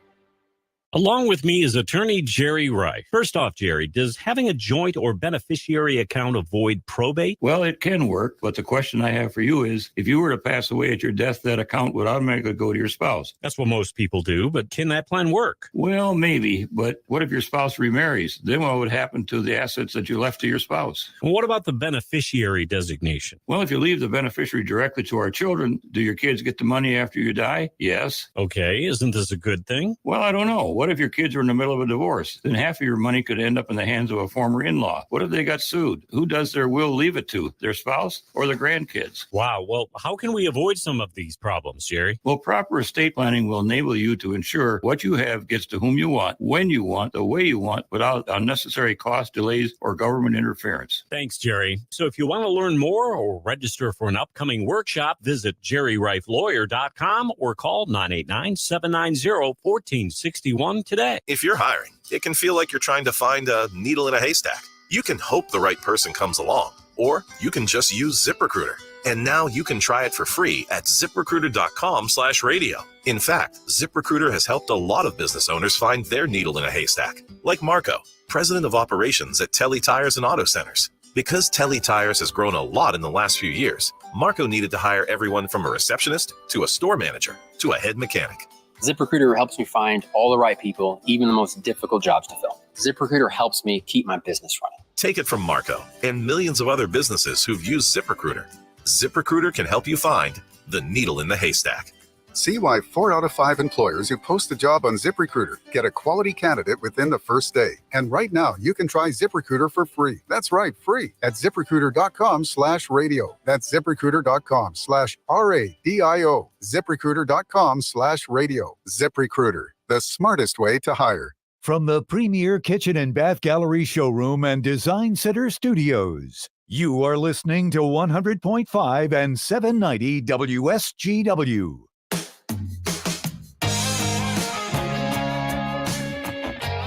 Along with me is attorney Jerry Reich. First off, Jerry, does having a joint or beneficiary account avoid probate? Well, it can work, but the question I have for you is, if you were to pass away at your death, that account would automatically go to your spouse. That's what most people do, but can that plan work? Well, maybe, but what if your spouse remarries? Then what would happen to the assets that you left to your spouse? Well, what about the beneficiary designation? Well, if you leave the beneficiary directly to our children, do your kids get the money after you die? Yes. Okay, isn't this a good thing? Well, I don't know. What if your kids are in the middle of a divorce? Then half of your money could end up in the hands of a former in-law. What if they got sued? Who does their will leave it to? Their spouse or the grandkids? Wow. Well, how can we avoid some of these problems, Jerry? Well, proper estate planning will enable you to ensure what you have gets to whom you want, when you want, the way you want, without unnecessary cost, delays, or government interference. Thanks, Jerry. So if you want to learn more or register for an upcoming workshop, visit jerryreiflawyer.com or call 989-790-1461 today. If you're hiring, it can feel like you're trying to find a needle in a haystack. You can hope the right person comes along, or you can just use ZipRecruiter. And now you can try it for free at ZipRecruiter.com/radio. In fact, ZipRecruiter has helped a lot of business owners find their needle in a haystack, like Marco, president of operations at Telly Tires and Auto Centers. Because Telly Tires has grown a lot in the last few years, Marco needed to hire everyone from a receptionist to a store manager to a head mechanic. ZipRecruiter helps me find all the right people, even the most difficult jobs to fill. ZipRecruiter helps me keep my business running. Take it from Marco and millions of other businesses who've used ZipRecruiter. ZipRecruiter can help you find the needle in the haystack. See why 4 out of 5 employers who post a job on ZipRecruiter get a quality candidate within the first day. And right now, you can try ZipRecruiter for free. That's right, free at ZipRecruiter.com/radio. That's ZipRecruiter.com/RADIO. ZipRecruiter.com/radio. ZipRecruiter, the smartest way to hire. From the premier kitchen and bath gallery showroom and design center studios, you are listening to 100.5 and 790 WSGW.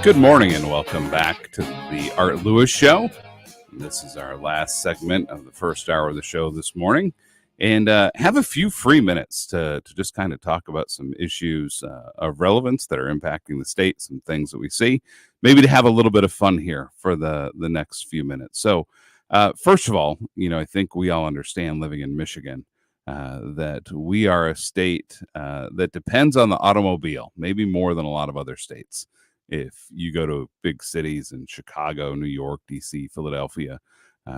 Good morning and welcome back to the Art Lewis Show. This is our last segment of the first hour of the show this morning, and have a few free minutes to just kind of talk about some issues of relevance that are impacting the state, some things that we see, maybe to have a little bit of fun here for the next few minutes. So first of all, I think we all understand living in Michigan that we are a state that depends on the automobile, maybe more than a lot of other states. If you go to big cities in Chicago, New York, DC, Philadelphia,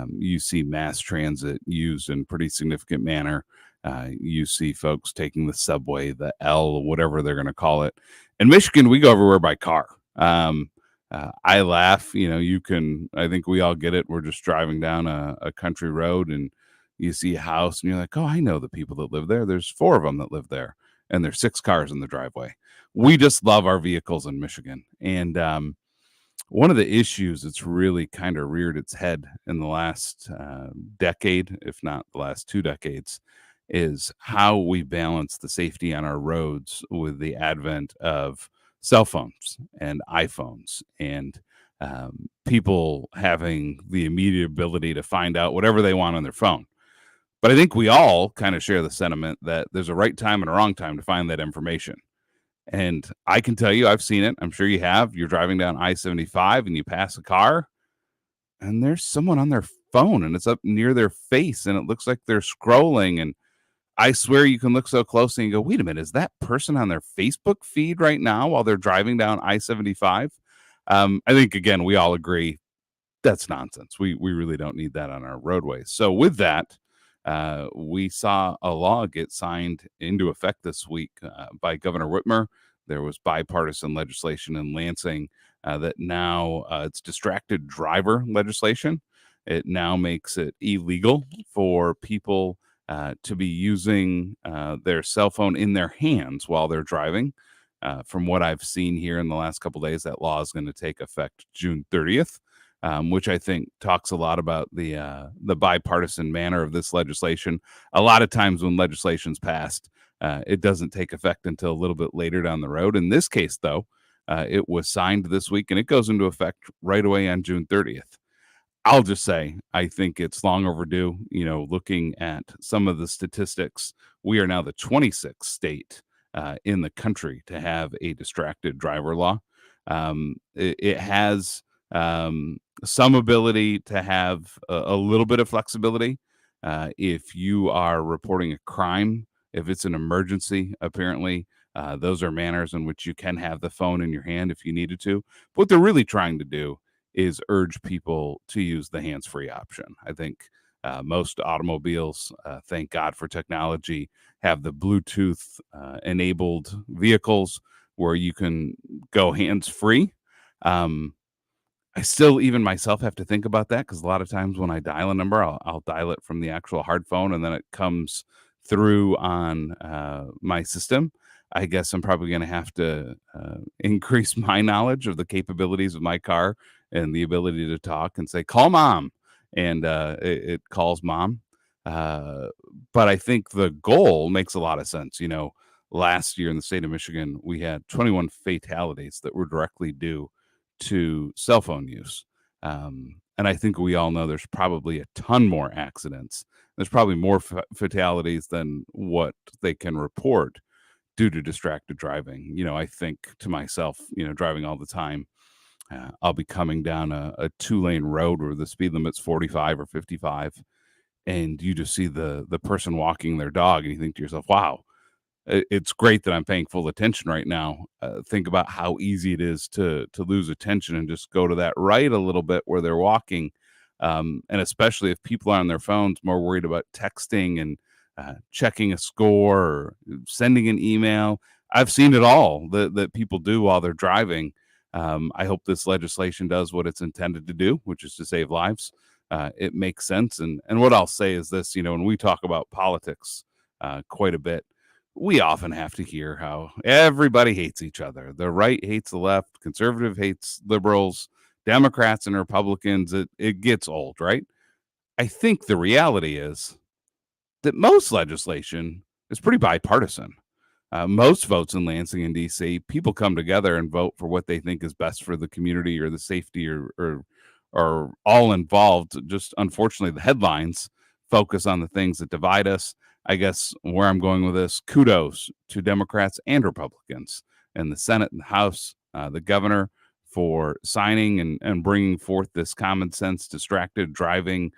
you see mass transit used in pretty significant manner. You see folks taking the subway, the L, whatever they're going to call it. In Michigan, we go everywhere by car. I laugh, I think we all get it. We're just driving down a country road and you see a house and you're like, oh, I know the people that live there. There's 4 of them that live there and there's 6 cars in the driveway. We just love our vehicles in Michigan. And one of the issues that's really kind of reared its head in the last decade, if not the last 2 decades, is how we balance the safety on our roads with the advent of cell phones and iPhones and people having the immediate ability to find out whatever they want on their phone. But I think we all kind of share the sentiment that there's a right time and a wrong time to find that information. And I can tell you, I've seen it. I'm sure you have. You're driving down I-75 and you pass a car and there's someone on their phone and it's up near their face and it looks like they're scrolling. And I swear you can look so closely and go, wait a minute, is that person on their Facebook feed right now while they're driving down I-75? I think, again, we all agree that's nonsense. We really don't need that on our roadways. So with that, we saw a law get signed into effect this week by Governor Whitmer. There was bipartisan legislation in Lansing that now it's distracted driver legislation. It now makes it illegal for people to be using their cell phone in their hands while they're driving. From what I've seen here in the last couple of days, that law is going to take effect June 30th. Which I think talks a lot about the bipartisan manner of this legislation. A lot of times when legislation's passed, it doesn't take effect until a little bit later down the road. In this case, though, it was signed this week and it goes into effect right away on June 30th. I'll just say, I think it's long overdue. Looking at some of the statistics, we are now the 26th state in the country to have a distracted driver law. It has some ability to have a little bit of flexibility if you are reporting a crime, if it's an emergency. Apparently those are manners in which you can have the phone in your hand if you needed to. But what they're really trying to do is urge people to use the hands-free option. I think most automobiles, thank God for technology, have the Bluetooth enabled vehicles where you can go hands-free. I still, even myself, have to think about that because a lot of times when I dial a number, I'll dial it from the actual hard phone and then it comes through on my system. I guess I'm probably going to have to increase my knowledge of the capabilities of my car and the ability to talk and say, call mom. And it calls mom. But I think the goal makes a lot of sense. Last year in the state of Michigan, we had 21 fatalities that were directly due to cell phone use. And I think we all know there's probably a ton more accidents. There's probably more fatalities than what they can report due to distracted driving. I think to myself, driving all the time, I'll be coming down a 2-lane road where the speed limit's 45 or 55. And you just see the person walking their dog and you think to yourself, wow, it's great that I'm paying full attention right now. Think about how easy it is to lose attention and just go to that right a little bit where they're walking. And especially if people are on their phones more worried about texting and checking a score or sending an email. I've seen it all that people do while they're driving. I hope this legislation does what it's intended to do, which is to save lives. It makes sense. And what I'll say is this, when we talk about politics quite a bit, we often have to hear how everybody hates each other. The right hates the left, conservative hates liberals, Democrats and Republicans. It gets old, right? I think the reality is that most legislation is pretty bipartisan. Most votes in Lansing and DC, people come together and vote for what they think is best for the community or the safety or all involved. Just unfortunately, the headlines focus on the things that divide us. I guess where I'm going with this, kudos to Democrats and Republicans in the Senate and the House, the governor for signing and bringing forth this common sense distracted driving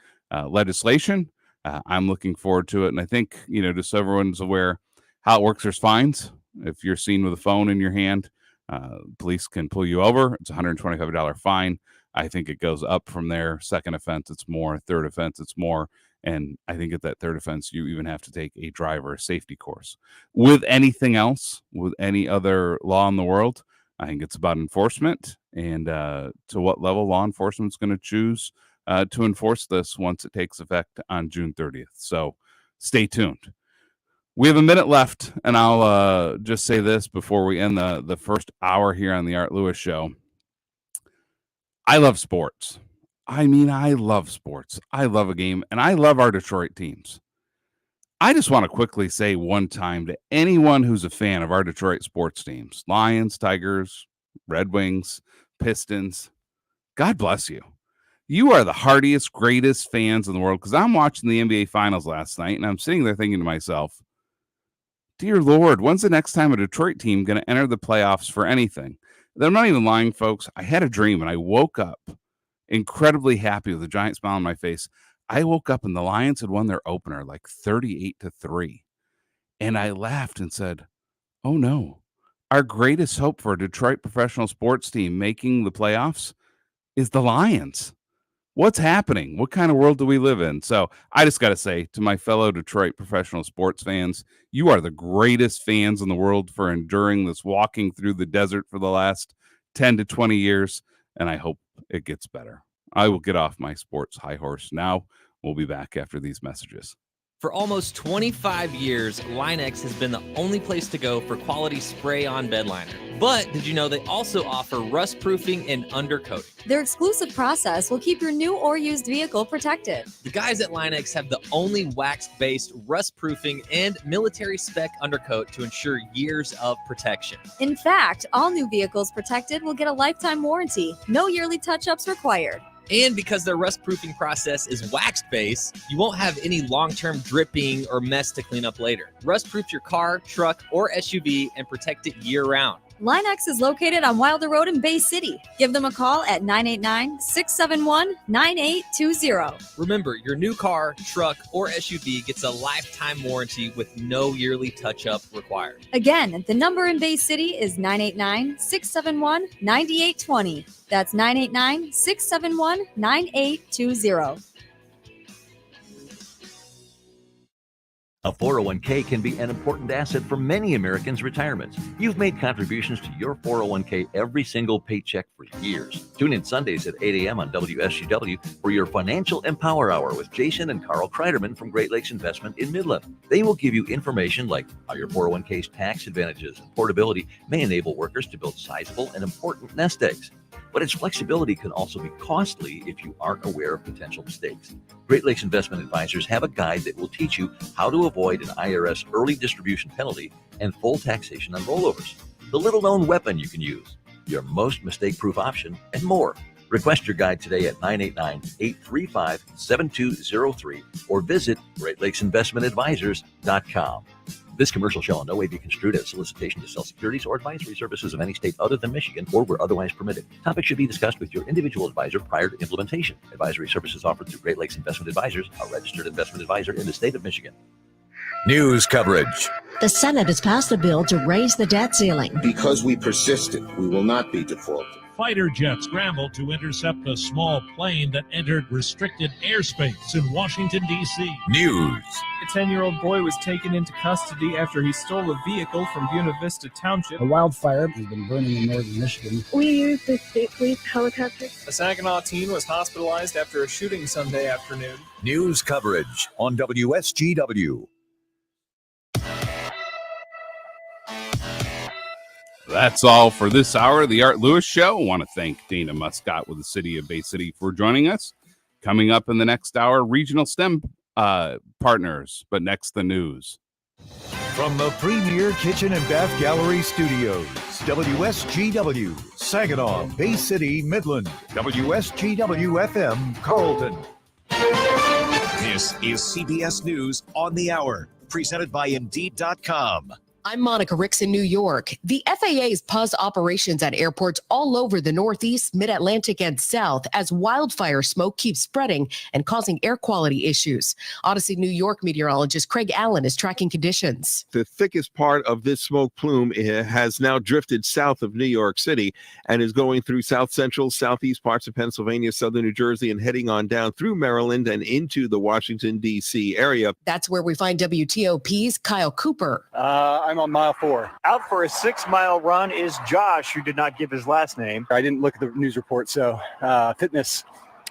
legislation. I'm looking forward to it. And I think, just so everyone's aware how it works, there's fines. If you're seen with a phone in your hand, police can pull you over. It's a $125 fine. I think it goes up from there. Second offense, it's more. Third offense, it's more. And I think at that third offense, you even have to take a driver safety course. With anything else, with any other law in the world, I think it's about enforcement and to what level law enforcement is going to choose to enforce this once it takes effect on June 30th. So stay tuned. We have a minute left, and I'll just say this before we end the first hour here on the Art Lewis Show. I love sports. I love sports. I love a game, and I love our Detroit teams. I just want to quickly say one time to anyone who's a fan of our Detroit sports teams, Lions, Tigers, Red Wings, Pistons, God bless you. You are the hardiest, greatest fans in the world, because I'm watching the NBA Finals last night, and I'm sitting there thinking to myself, dear Lord, when's the next time a Detroit team going to enter the playoffs for anything? I'm not even lying, folks. I had a dream, and I woke up incredibly happy with a giant smile on my face. I woke up and the Lions had won their opener like 38-3. And I laughed and said, oh no, our greatest hope for a Detroit professional sports team making the playoffs is the Lions. What's happening? What kind of world do we live in? So I just got to say to my fellow Detroit professional sports fans, you are the greatest fans in the world for enduring this walking through the desert for the last 10 to 20 years. And I hope it gets better. I will get off my sports high horse now. We'll be back after these messages. For almost 25 years, Linex has been the only place to go for quality spray-on bed liner. But did you know they also offer rust-proofing and undercoating? Their exclusive process will keep your new or used vehicle protected. The guys at Linex have the only wax-based rust-proofing and military-spec undercoat to ensure years of protection. In fact, all new vehicles protected will get a lifetime warranty. No yearly touch-ups required. And because their rust-proofing process is wax-based, you won't have any long-term dripping or mess to clean up later. Rust-proof your car, truck, or SUV and protect it year-round. Linex is located on Wilder Road in Bay City. Give them a call at 989-671-9820. Remember, your new car, truck, or SUV gets a lifetime warranty with no yearly touch-up required. Again, the number in Bay City is 989-671-9820. That's 989-671-9820. A 401k can be an important asset for many Americans' retirements. You've made contributions to your 401k every single paycheck for years. Tune in Sundays at 8 a.m. on WSGW for your Financial Empower Hour with Jason and Carl Kreiderman from Great Lakes Investment in Midland. They will give you information like how your 401k's tax advantages and portability may enable workers to build sizable and important nest eggs. But its flexibility can also be costly if you aren't aware of potential mistakes. Great Lakes Investment Advisors have a guide that will teach you how to avoid an IRS early distribution penalty and full taxation on rollovers, the little-known weapon you can use, your most mistake-proof option, and more. Request your guide today at 989-835-7203 or visit GreatLakesInvestmentAdvisors.com. This commercial shall in no way be construed as solicitation to sell securities or advisory services of any state other than Michigan or where otherwise permitted. Topics should be discussed with your individual advisor prior to implementation. Advisory services offered through Great Lakes Investment Advisors, a registered investment advisor in the state of Michigan. News coverage. The Senate has passed a bill to raise the debt ceiling. Because we persisted, we will not be defaulted. fighter jet scrambled to intercept a small plane that entered restricted airspace in Washington, D.C. News. A 10-year-old boy was taken into custody after he stole a vehicle from Buena Vista Township. A wildfire has been burning in northern Michigan. We used the state police helicopter. A Saginaw teen was hospitalized after a shooting Sunday afternoon. News coverage on WSGW. That's all for this hour of the Art Lewis Show. I want to thank Dana Muscott with the City of Bay City for joining us. Coming up in the next hour, regional STEM partners, but next the news. From the Premier Kitchen and Bath Gallery Studios, WSGW, Saginaw, Bay City, Midland, WSGW FM, Carlton. This is CBS News on the Hour, presented by Indeed.com. I'm Monica Ricks in New York. The FAA's paused operations at airports all over the Northeast, Mid-Atlantic, and South as wildfire smoke keeps spreading and causing air quality issues. Odyssey New York meteorologist Craig Allen is tracking conditions. The thickest part of this smoke plume has now drifted south of New York City and is going through south central, southeast parts of Pennsylvania, southern New Jersey, and heading on down through Maryland and into the Washington, D.C. area. That's where we find WTOP's Kyle Cooper. I'm on mile 4. Out for a 6-mile run is Josh, who did not give his last name. I didn't look at the news report, so fitness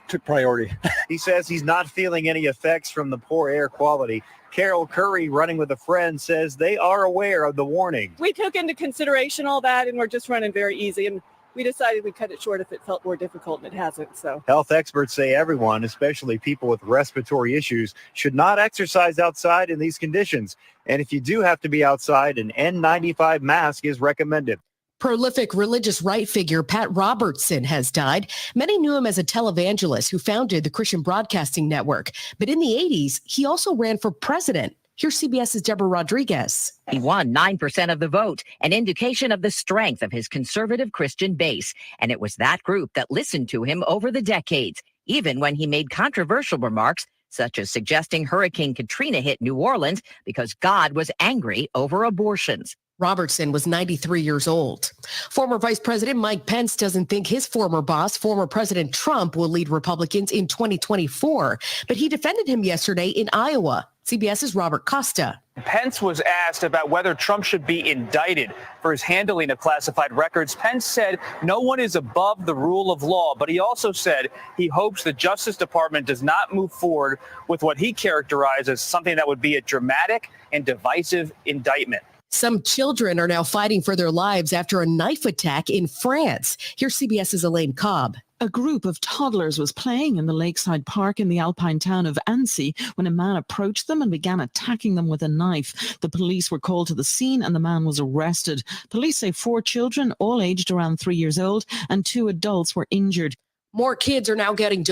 took priority. He says he's not feeling any effects from the poor air quality. Carol Curry, running with a friend, says they are aware of the warning. We took into consideration all that, and we're just running very easy. And we decided we'd cut it short if it felt more difficult, and it hasn't. So health experts say everyone, especially people with respiratory issues, should not exercise outside in these conditions. And if you do have to be outside, an N95 mask is recommended. Prolific religious right figure Pat Robertson has died. Many knew him as a televangelist who founded the Christian Broadcasting Network. But in the 80s, he also ran for president. Here's CBS's Deborah Rodriguez. He won 9% of the vote, an indication of the strength of his conservative Christian base. And it was that group that listened to him over the decades, even when he made controversial remarks, such as suggesting Hurricane Katrina hit New Orleans because God was angry over abortions. Robertson was 93 years old. Former Vice President Mike Pence doesn't think his former boss, former President Trump, will lead Republicans in 2024, but he defended him yesterday in Iowa. CBS's Robert Costa. Pence was asked about whether Trump should be indicted for his handling of classified records. Pence said no one is above the rule of law, but he also said he hopes the Justice Department does not move forward with what he characterized as something that would be a dramatic and divisive indictment. Some children are now fighting for their lives after a knife attack in France. Here's CBS's Elaine Cobb. A group of toddlers was playing in the lakeside park in the alpine town of Annecy when a man approached them and began attacking them with a knife. The police were called to the scene and the man was arrested. Police say 4 children, all aged around 3 years old, and 2 adults were injured. More kids are now getting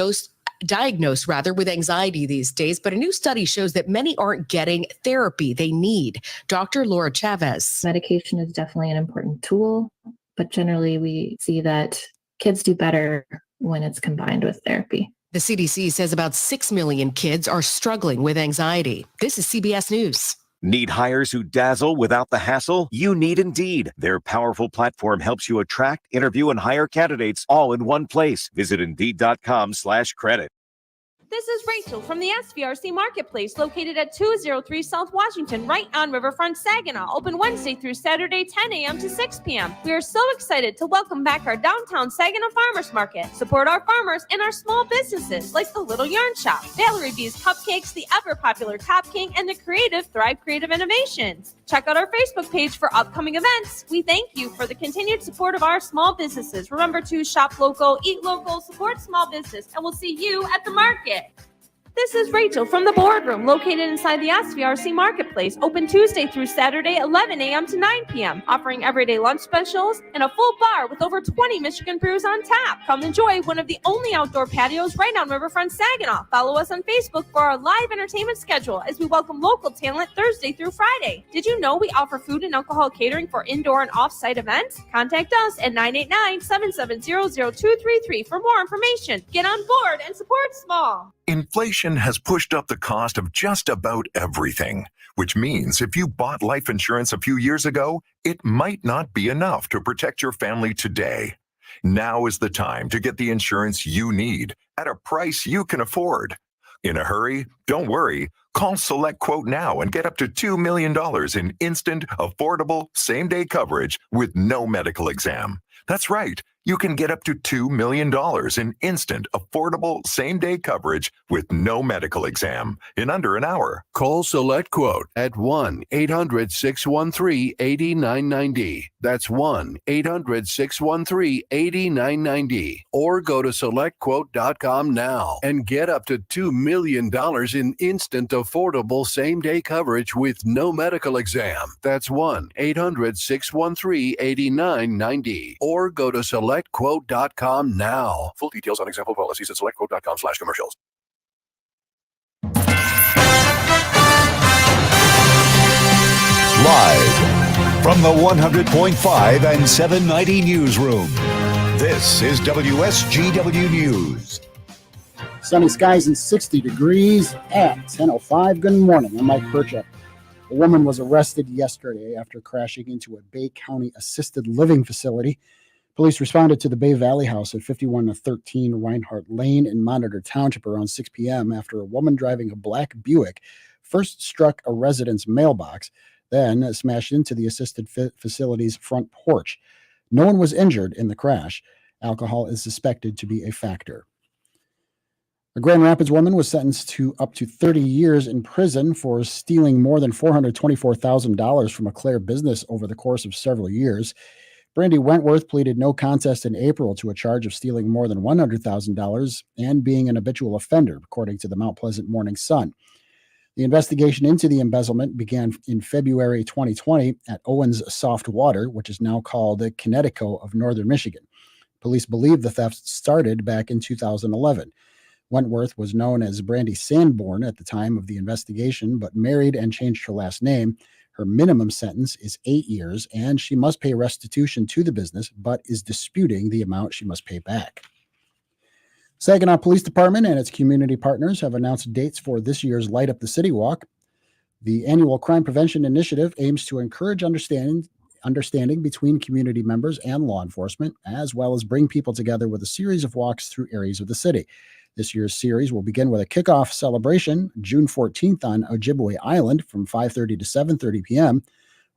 diagnosed with anxiety these days, but a new study shows that many aren't getting therapy they need. Dr. Laura Chavez. Medication is definitely an important tool, but generally we see that kids do better when it's combined with therapy. The CDC says about 6 million kids are struggling with anxiety. This is CBS News. Need hires who dazzle without the hassle? You need Indeed. Their powerful platform helps you attract, interview, and hire candidates all in one place. Visit Indeed.com/credit. This is Rachel from the SVRC Marketplace, located at 203 South Washington, right on Riverfront Saginaw. Open Wednesday through Saturday, 10 a.m. to 6 p.m. We are so excited to welcome back our downtown Saginaw Farmers Market. Support our farmers and our small businesses, like the Little Yarn Shop, Valerie B's Cupcakes, the ever-popular Top King, and the creative Thrive Creative Innovations. Check out our Facebook page for upcoming events. We thank you for the continued support of our small businesses. Remember to shop local, eat local, support small business, and we'll see you at the market. This is Rachel from the Boardroom, located inside the SVRC Marketplace, open Tuesday through Saturday, 11 a.m. to 9 p.m., offering everyday lunch specials and a full bar with over 20 Michigan brews on tap. Come enjoy one of the only outdoor patios right on Riverfront Saginaw. Follow us on Facebook for our live entertainment schedule as we welcome local talent Thursday through Friday. Did you know we offer food and alcohol catering for indoor and off-site events? Contact us at 989-770-0233 for more information. Get on board and support small. Inflation has pushed up the cost of just about everything, which means if you bought life insurance a few years ago, it might not be enough to protect your family today. Now is the time to get the insurance you need at a price you can afford. In a hurry? Don't worry. Call Select Quote now and get up to $2 million in instant, affordable, same-day coverage with no medical exam. That's right. You can get up to $2 million in instant, affordable, same-day coverage with no medical exam in under an hour. Call Select Quote at 1-800-613-8990. That's 1-800-613-8990. Or go to SelectQuote.com now and get up to $2 million in instant, affordable, same-day coverage with no medical exam. That's 1-800-613-8990. Or go to SelectQuote.com now. Full details on example policies at SelectQuote.com/commercials. Live from the 100.5 and 790 newsroom, this is WSGW News. Sunny skies and 60 degrees at 10:05. Good morning. I'm Mike Percha. A woman was arrested yesterday after crashing into a Bay County assisted living facility. Police responded to the Bay Valley House at 5113 Reinhardt Lane in Monitor Township around 6 p.m. after a woman driving a black Buick first struck a resident's mailbox, then smashed into the assisted facility's front porch. No one was injured in the crash. Alcohol is suspected to be a factor. A Grand Rapids woman was sentenced to up to 30 years in prison for stealing more than $424,000 from a Clare business over the course of several years. Brandy Wentworth pleaded no contest in April to a charge of stealing more than $100,000 and being an habitual offender, according to the Mount Pleasant Morning Sun. The investigation into the embezzlement began in February 2020 at Owens Soft Water, which is now called Connecticut of Northern Michigan. Police believe the theft started back in 2011. Wentworth was known as Brandy Sanborn at the time of the investigation, but married and changed her last name. Her minimum sentence is 8 years, and she must pay restitution to the business, but is disputing the amount she must pay back. Saginaw Police Department and its community partners have announced dates for this year's Light Up the City Walk. The annual crime prevention initiative aims to encourage understanding between community members and law enforcement, as well as bring people together with a series of walks through areas of the city. This year's series will begin with a kickoff celebration June 14th on Ojibwe Island from 5:30 to 7:30 p.m.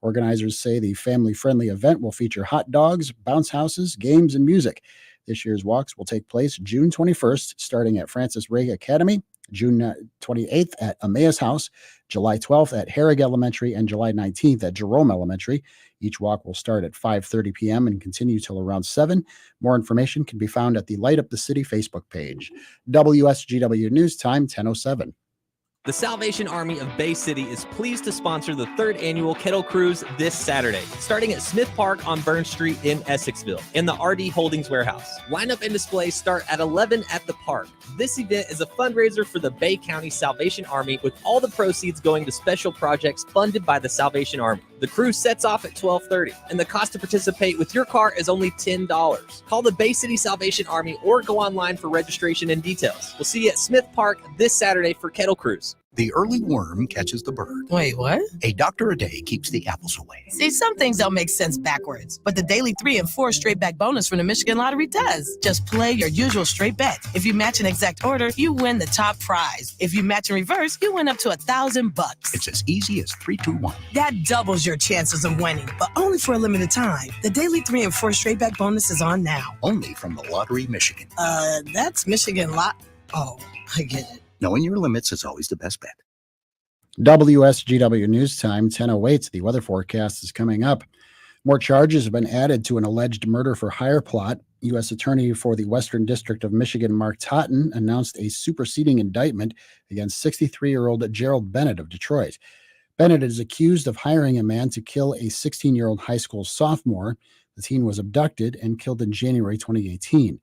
Organizers say the family-friendly event will feature hot dogs, bounce houses, games, and music. This year's walks will take place June 21st, starting at Francis Ray Academy, June 28th at Emmaus House, July 12th at Herrig Elementary, and July 19th at Jerome Elementary. Each walk will start at 5:30 p.m. and continue till around 7. More information can be found at the Light Up the City Facebook page. WSGW News Time, 10:07. The Salvation Army of Bay City is pleased to sponsor the 3rd annual Kettle Cruise this Saturday, starting at Smith Park on Burn Street in Essexville, in the At.He Holdings warehouse. Lineup and display start at 11 at the park. This event is a fundraiser for the Bay County Salvation Army, with all the proceeds going to special projects funded by the Salvation Army. The cruise sets off at 12:30, and the cost to participate with your car is only $10. Call the Bay City Salvation Army or go online for registration and details. We'll see you at Smith Park this Saturday for Kettle Cruise. The early worm catches the bird. Wait, what? A doctor a day keeps the apples away. See, some things don't make sense backwards, but the daily 3 and 4 straight back bonus from the Michigan Lottery does. Just play your usual straight bet. If you match an exact order, you win the top prize. If you match in reverse, you win up to $1,000. It's as easy as 3, 2, 1. That doubles your chances of winning, but only for a limited time. The daily 3 and 4 straight back bonus is on now. Only from the Lottery Michigan. That's Michigan Oh, I get it. Knowing your limits is always the best bet. WSGW News Time, 10:08. The weather forecast is coming up. More charges have been added to an alleged murder for hire plot. U.S. Attorney for the Western District of Michigan, Mark Totten, announced a superseding indictment against 63-year-old Gerald Bennett of Detroit. Bennett is accused of hiring a man to kill a 16-year-old high school sophomore. The teen was abducted and killed in January 2018.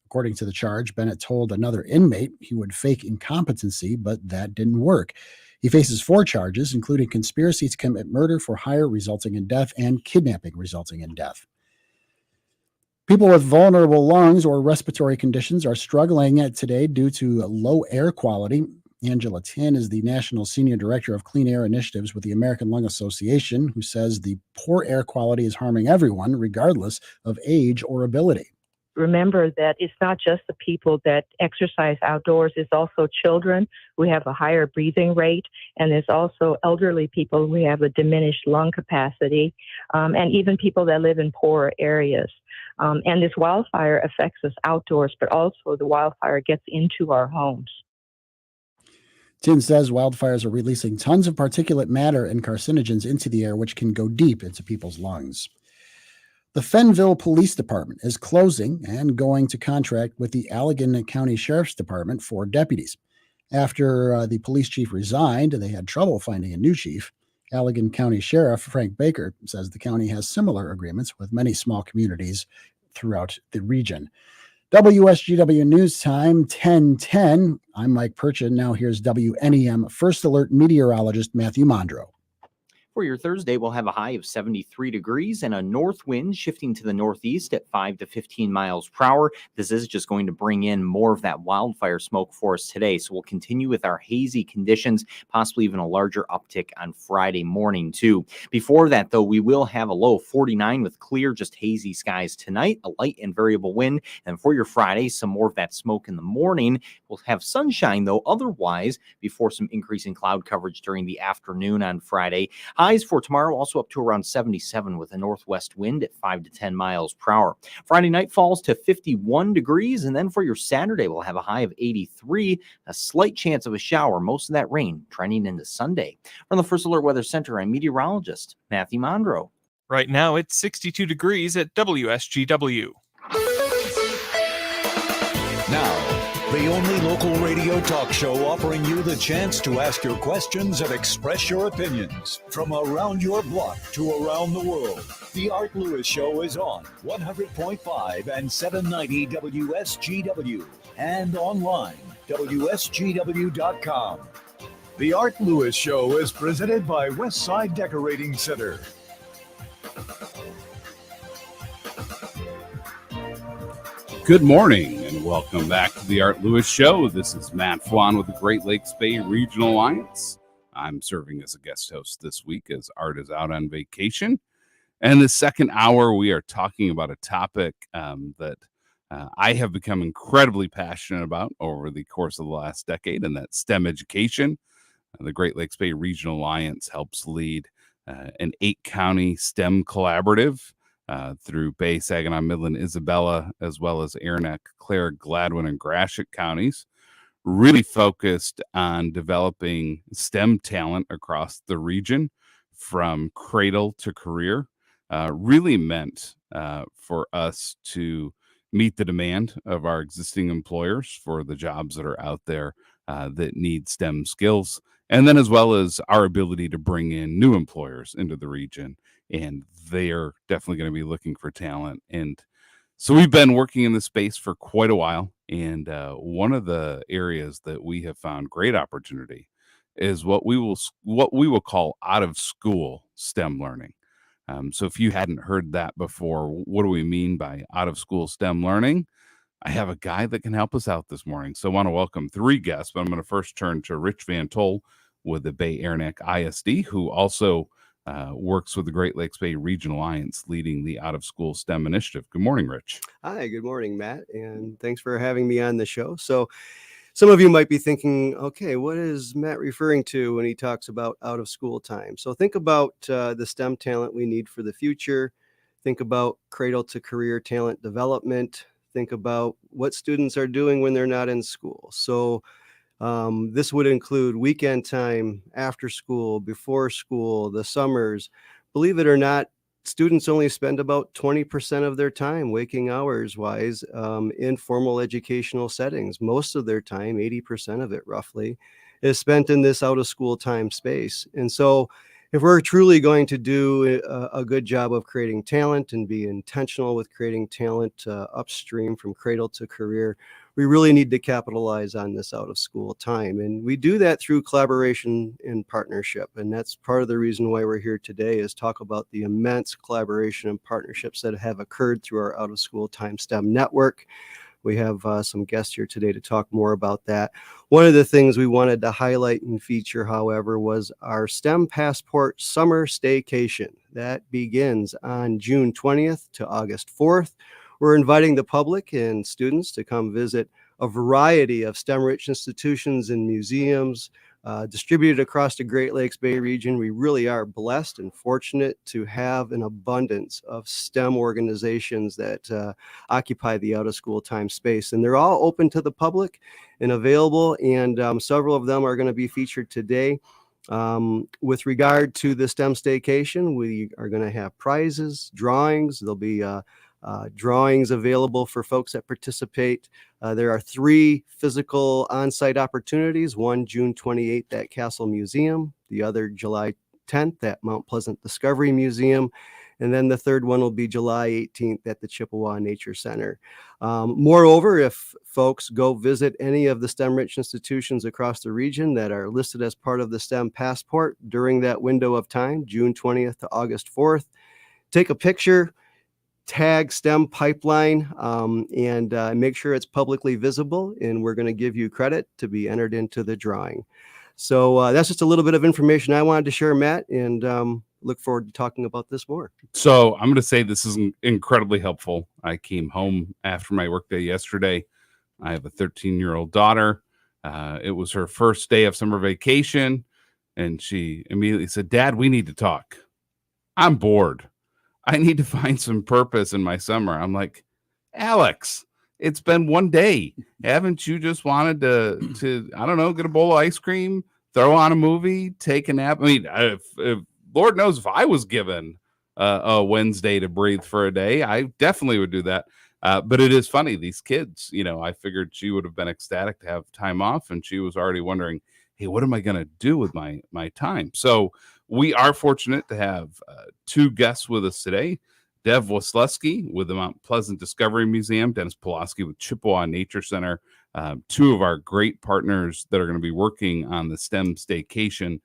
According to the charge, Bennett told another inmate he would fake incompetency, but that didn't work. He faces 4 charges, including conspiracy to commit murder for hire resulting in death and kidnapping resulting in death. People with vulnerable lungs or respiratory conditions are struggling today due to low air quality. Angela Tin is the National Senior Director of Clean Air Initiatives with the American Lung Association, who says the poor air quality is harming everyone, regardless of age or ability. remember that it's not just the people that exercise outdoors, it's also children who have a higher breathing rate, and there's also elderly people who have a diminished lung capacity, and even people that live in poorer areas. And this wildfire affects us outdoors, but also the wildfire gets into our homes. Tin says wildfires are releasing tons of particulate matter and carcinogens into the air, which can go deep into people's lungs. The Fenville Police Department is closing and going to contract with the Allegan County Sheriff's Department for deputies. After the police chief resigned, they had trouble finding a new chief. Allegan County Sheriff Frank Baker says the county has similar agreements with many small communities throughout the region. WSGW News Time, 10:10. I'm Mike Purchin. Now here's WNEM First Alert meteorologist Matthew Mondro. For your Thursday, we'll have a high of 73 degrees and a north wind shifting to the northeast at 5 to 15 miles per hour. This is just going to bring in more of that wildfire smoke for us today. So we'll continue with our hazy conditions, possibly even a larger uptick on Friday morning too. Before that, though, we will have a low of 49 with clear, just hazy skies tonight, a light and variable wind. And for your Friday, some more of that smoke in the morning. We'll have sunshine, though, otherwise, before some increasing cloud coverage during the afternoon on Friday. Highs for tomorrow also up to around 77 with a northwest wind at 5 to 10 miles per hour. Friday night falls to 51 degrees. And then for your Saturday, we'll have a high of 83, a slight chance of a shower, most of that rain trending into Sunday. From the First Alert Weather Center, I'm meteorologist Matthew Mondro. Right now, it's 62 degrees at WSGW. Now, the only local radio talk show offering you the chance to ask your questions and express your opinions. From around your block to around the world, the Art Lewis Show is on 100.5 and 790 WSGW and online, WSGW.com. The Art Lewis Show is presented by Westside Decorating Center. Good morning and welcome back to the Art Lewis Show. This is Matt Felan with the Great Lakes Bay Regional Alliance. I'm serving as a guest host this week as Art is out on vacation. And the second hour, we are talking about a topic that I have become incredibly passionate about over the course of the last decade, and that's STEM education. The Great Lakes Bay Regional Alliance helps lead an 8-county STEM collaborative through Bay, Saginaw, Midland, Isabella, as well as Arenac, Clare, Gladwin, and Gratiot counties, really focused on developing STEM talent across the region from cradle to career, really meant for us to meet the demand of our existing employers for the jobs that are out there that need STEM skills, and then as well as our ability to bring in new employers into the region. And they are definitely going to be looking for talent. And so we've been working in this space for quite a while. And one of the areas that we have found great opportunity is what we will call out of school STEM learning. So if you hadn't heard that before, what do we mean by out of school STEM learning? I have a guy that can help us out this morning. So I want to welcome 3 guests, but I'm going to first turn to At.Rich VanTol with the Bay Arenac ISD, who also works with the Great Lakes Bay Regional Alliance, leading the Out of School STEM initiative. Good morning, Rich. Hi, good morning, Matt, and thanks for having me on the show. So some of you might be thinking, okay, what is Matt referring to when he talks about out of school time? So think about the STEM talent we need for the future. Think about cradle to career talent development. Think about what students are doing when they're not in school. So this would include weekend time, after school, before school, the summers. Believe it or not, students only spend about 20% of their time, waking hours wise, in formal educational settings. Most of their time, 80% of it roughly, is spent in this out of school time space. And so if we're truly going to do a good job of creating talent and be intentional with creating talent upstream from cradle to career, we really need to capitalize on this out of school time. And we do that through collaboration and partnership. And that's part of the reason why we're here today, is talk about the immense collaboration and partnerships that have occurred through our out of school time STEM network. We have some guests here today to talk more about that. One of the things we wanted to highlight and feature, however, was our STEM Passport Summer Staycation. That begins on June 20th to August 4th. we're inviting the public and students to come visit a variety of STEM-rich institutions and museums distributed across the Great Lakes Bay region. We really are blessed and fortunate to have an abundance of STEM organizations that occupy the out-of-school time space. And they're all open to the public and available, and several of them are going to be featured today. With regard to the STEM staycation, we are going to have prizes, drawings. There'll be drawings available for folks that participate. There are 3 physical on-site opportunities, one June 28th at Castle Museum, the other July 10th at Mount Pleasant Discovery Museum, and then the third one will be July 18th at the Chippewa Nature Center. Moreover, if folks go visit any of the STEM-rich institutions across the region that are listed as part of the STEM Passport during that window of time, June 20th to August 4th, take a picture, tag STEM Pipeline, and make sure it's publicly visible, and we're going to give you credit to be entered into the drawing. So that's just a little bit of information I wanted to share, Matt, and look forward to talking about this more. So I'm going to say this is incredibly helpful. I came home after my workday yesterday. I have a 13-year-old daughter. It was her first day of summer vacation, and she immediately said, "Dad, we need to talk. I'm bored. I need to find some purpose in my summer." I'm like, "Alex, it's been one day. Haven't you just wanted to I don't know, get a bowl of ice cream, throw on a movie, take a nap?" I mean, if Lord knows if I was given a Wednesday to breathe for a day, I definitely would do that. But it is funny, these kids, I figured she would have been ecstatic to have time off, and she was already wondering, hey, what am I going to do with my time? So we are fortunate to have 2 guests with us today. Dev Wisleski with the Mount Pleasant Discovery Museum, Dennis Pilaske with Chippewa Nature Center, 2 of our great partners that are going to be working on the STEM staycation.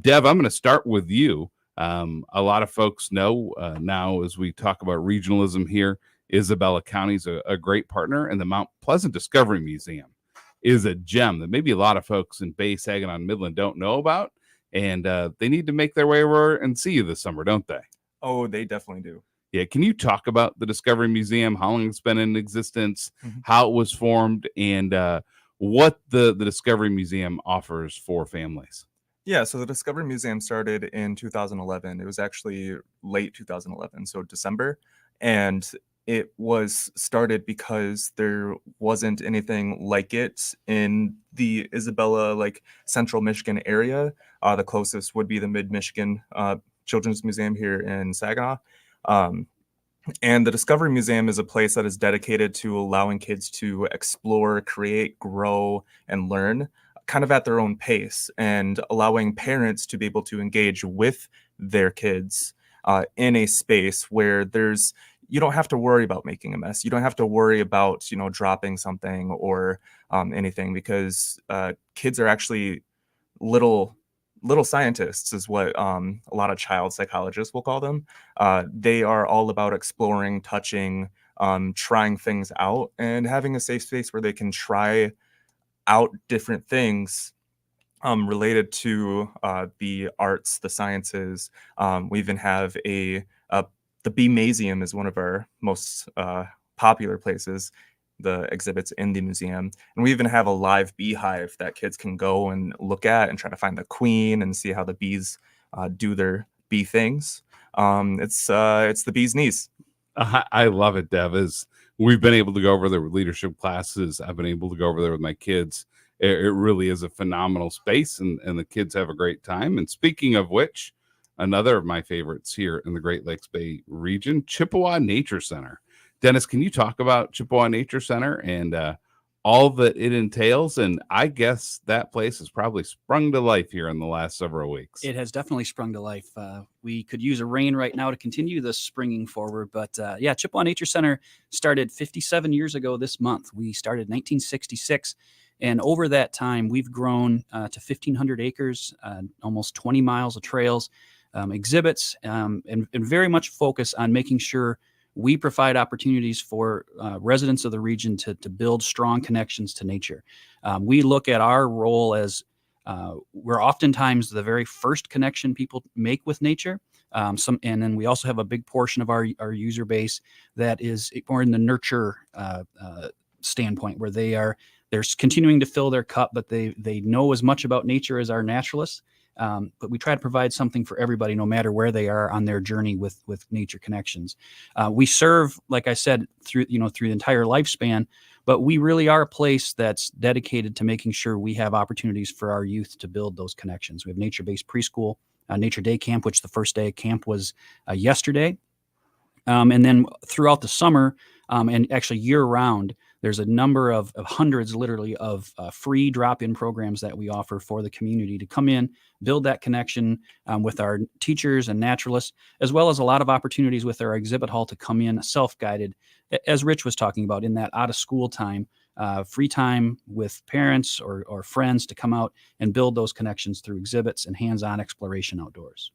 Dev, I'm going to start with you. A lot of folks know now, as we talk about regionalism here, Isabella County's a great partner, and the Mount Pleasant Discovery Museum is a gem that maybe a lot of folks in Bay, Saginaw, and Midland don't know about, and they need to make their way over and see you this summer, don't they? Oh, they definitely do. Yeah, can you talk about the Discovery Museum, how long it's been in existence, how it was formed, and what the Discovery Museum offers for families? Yeah, so the Discovery Museum started in 2011. It was actually late 2011, so December, and it was started because there wasn't anything like it in the Isabella, Central Michigan area. The closest would be the Mid-Michigan Children's Museum here in Saginaw. And the Discovery Museum is a place that is dedicated to allowing kids to explore, create, grow, and learn kind of at their own pace, and allowing parents to be able to engage with their kids in a space where you don't have to worry about making a mess. You don't have to worry about, dropping something or anything, because kids are actually little scientists, is what a lot of child psychologists will call them. They are all about exploring, touching, trying things out, and having a safe space where they can try out different things related to the arts, the sciences. We even have the Bee-Mazium is one of our most popular places, the exhibits in the museum. And we even have a live beehive that kids can go and look at and try to find the queen and see how the bees do their bee things. It's the bee's knees. I love it, Dev. We've been able to go over there with leadership classes. I've been able to go over there with my kids. It really is a phenomenal space, and the kids have a great time. And speaking of which, another of my favorites here in the Great Lakes Bay region, Chippewa Nature Center. Dennis, can you talk about Chippewa Nature Center and all that it entails? And I guess that place has probably sprung to life here in the last several weeks. It has definitely sprung to life. We could use a rain right now to continue this springing forward. But Chippewa Nature Center started 57 years ago this month. We started in 1966. And over that time, we've grown to 1,500 acres, almost 20 miles of trails, exhibits, and very much focus on making sure we provide opportunities for residents of the region to build strong connections to nature. We look at our role as we're oftentimes the very first connection people make with nature. And then we also have a big portion of our user base that is more in the nurture standpoint, where they're continuing to fill their cup, but they know as much about nature as our naturalists. But we try to provide something for everybody, no matter where they are on their journey with nature connections. We serve, like I said, through the entire lifespan, but we really are a place that's dedicated to making sure we have opportunities for our youth to build those connections. We have nature-based preschool, nature day camp, which the first day of camp was yesterday. And then throughout the summer, and actually year-round, there's a number of hundreds, literally, of free drop-in programs that we offer for the community to come in, build that connection with our teachers and naturalists, as well as a lot of opportunities with our exhibit hall to come in self-guided, as Rich was talking about, in that out-of-school time, free time with parents or friends to come out and build those connections through exhibits and hands-on exploration outdoors.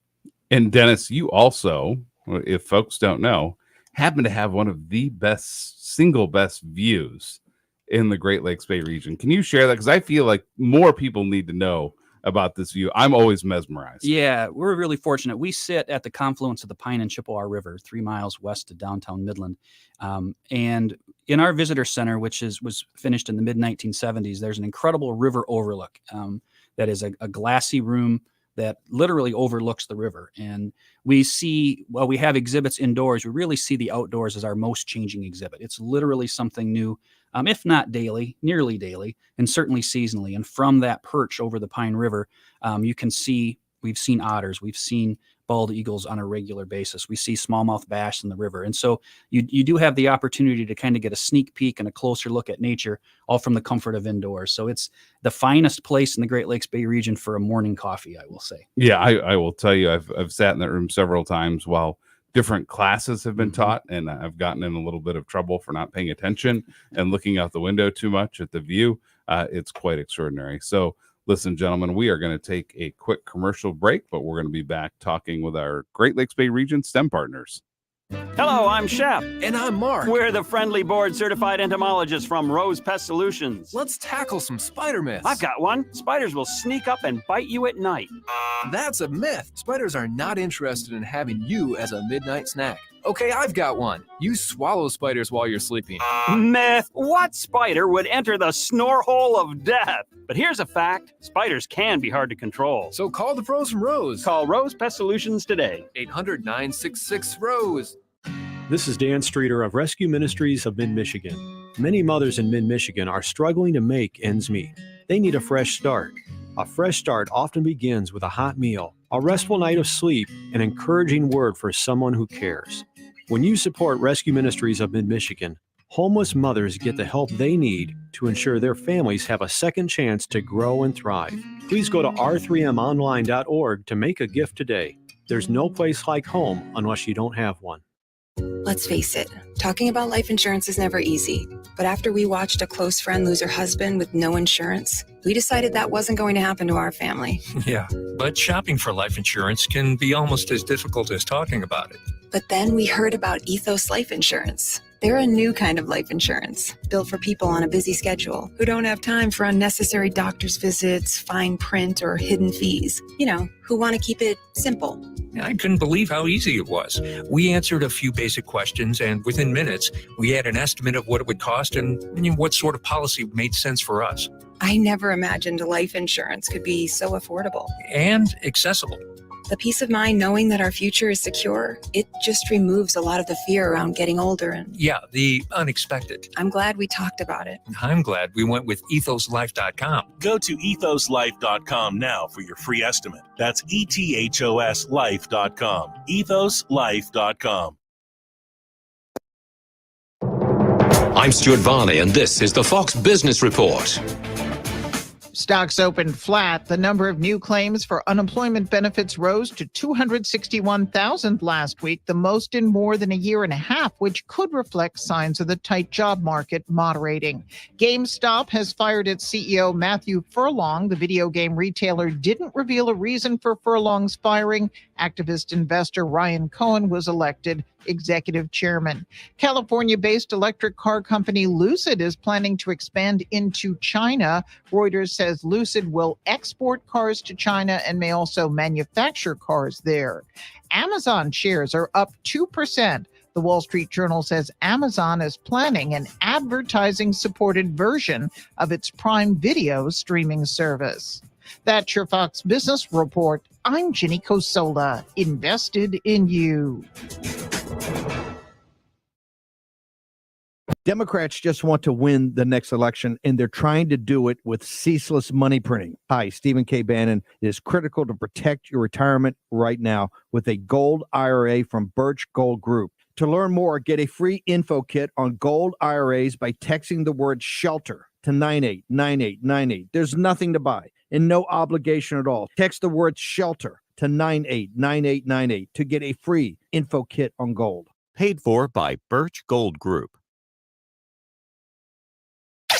And Dennis, you also, if folks don't know, happen to have one of the single best views in the Great Lakes Bay region. Can you share that? Because I feel like more people need to know about this view. I'm always mesmerized. Yeah, we're really fortunate. We sit at the confluence of the Pine and Chippewa River, 3 miles west of downtown Midland. And in our visitor center, which was finished in the mid-1970s, there's an incredible river overlook that is a glassy room that literally overlooks the river. And we see, while we have exhibits indoors, we really see the outdoors as our most changing exhibit. It's literally something new, if not daily, nearly daily, and certainly seasonally. And from that perch over the Pine River, you can see, we've seen otters, we've seen bald eagles on a regular basis. We see smallmouth bass in the river. And so you do have the opportunity to kind of get a sneak peek and a closer look at nature, all from the comfort of indoors. So it's the finest place in the Great Lakes Bay region for a morning coffee, I will say. Yeah, I will tell you, I've sat in that room several times while different classes have been taught, and I've gotten in a little bit of trouble for not paying attention and looking out the window too much at the view. It's quite extraordinary. So listen, gentlemen, we are going to take a quick commercial break, but we're going to be back talking with our Great Lakes Bay region STEM partners. Hello, I'm Shep. And I'm Mark. We're the friendly board-certified entomologists from Rose Pest Solutions. Let's tackle some spider myths. I've got one. Spiders will sneak up and bite you at night. That's a myth. Spiders are not interested in having you as a midnight snack. Okay, I've got one. You swallow spiders while you're sleeping. Myth. What spider would enter the snore hole of death? But here's a fact. Spiders can be hard to control. So call the pros from Rose. Call Rose Pest Solutions today. 800-966-ROSE. This is Dan Streeter of Rescue Ministries of Mid-Michigan. Many mothers in Mid-Michigan are struggling to make ends meet. They need a fresh start. A fresh start often begins with a hot meal, a restful night of sleep, an encouraging word for someone who cares. When you support Rescue Ministries of Mid-Michigan, homeless mothers get the help they need to ensure their families have a second chance to grow and thrive. Please go to r3monline.org to make a gift today. There's no place like home unless you don't have one. Let's face it, talking about life insurance is never easy. But after we watched a close friend lose her husband with no insurance, we decided that wasn't going to happen to our family. Yeah, but shopping for life insurance can be almost as difficult as talking about it. But then we heard about Ethos Life Insurance. They're a new kind of life insurance, built for people on a busy schedule who don't have time for unnecessary doctor's visits, fine print, or hidden fees. You know, who want to keep it simple. I couldn't believe how easy it was. We answered a few basic questions, and within minutes, we had an estimate of what it would cost and what sort of policy made sense for us. I never imagined life insurance could be so affordable. And accessible. The peace of mind knowing that our future is secure, it just removes a lot of the fear around getting older. And yeah, the unexpected. I'm glad we talked about it. I'm glad we went with ethoslife.com. Go to ethoslife.com now for your free estimate. That's ethoslife.com. ethoslife.com. I'm Stuart Varney, and this is the Fox Business Report. Stocks opened flat. The number of new claims for unemployment benefits rose to 261,000 last week, the most in more than a year and a half, which could reflect signs of the tight job market moderating. GameStop has fired its CEO, Matthew Furlong. The video game retailer didn't reveal a reason for Furlong's firing. Activist investor Ryan Cohen was elected executive chairman. California-based electric car company Lucid is planning to expand into China. Reuters says Lucid will export cars to China and may also manufacture cars there. Amazon shares are up 2%. The Wall Street Journal says Amazon is planning an advertising-supported version of its Prime Video streaming service. That's your Fox Business Report. I'm Ginny Cosola, invested in you. Democrats just want to win the next election, and they're trying to do it with ceaseless money printing. Hi, Stephen K. Bannon. It is critical to protect your retirement right now with a gold IRA from Birch Gold Group. To learn more, get a free info kit on gold IRAs by texting the word SHELTER to 989898. There's nothing to buy and no obligation at all. Text the word SHELTER to 989898 to get a free info kit on gold. Paid for by Birch Gold Group.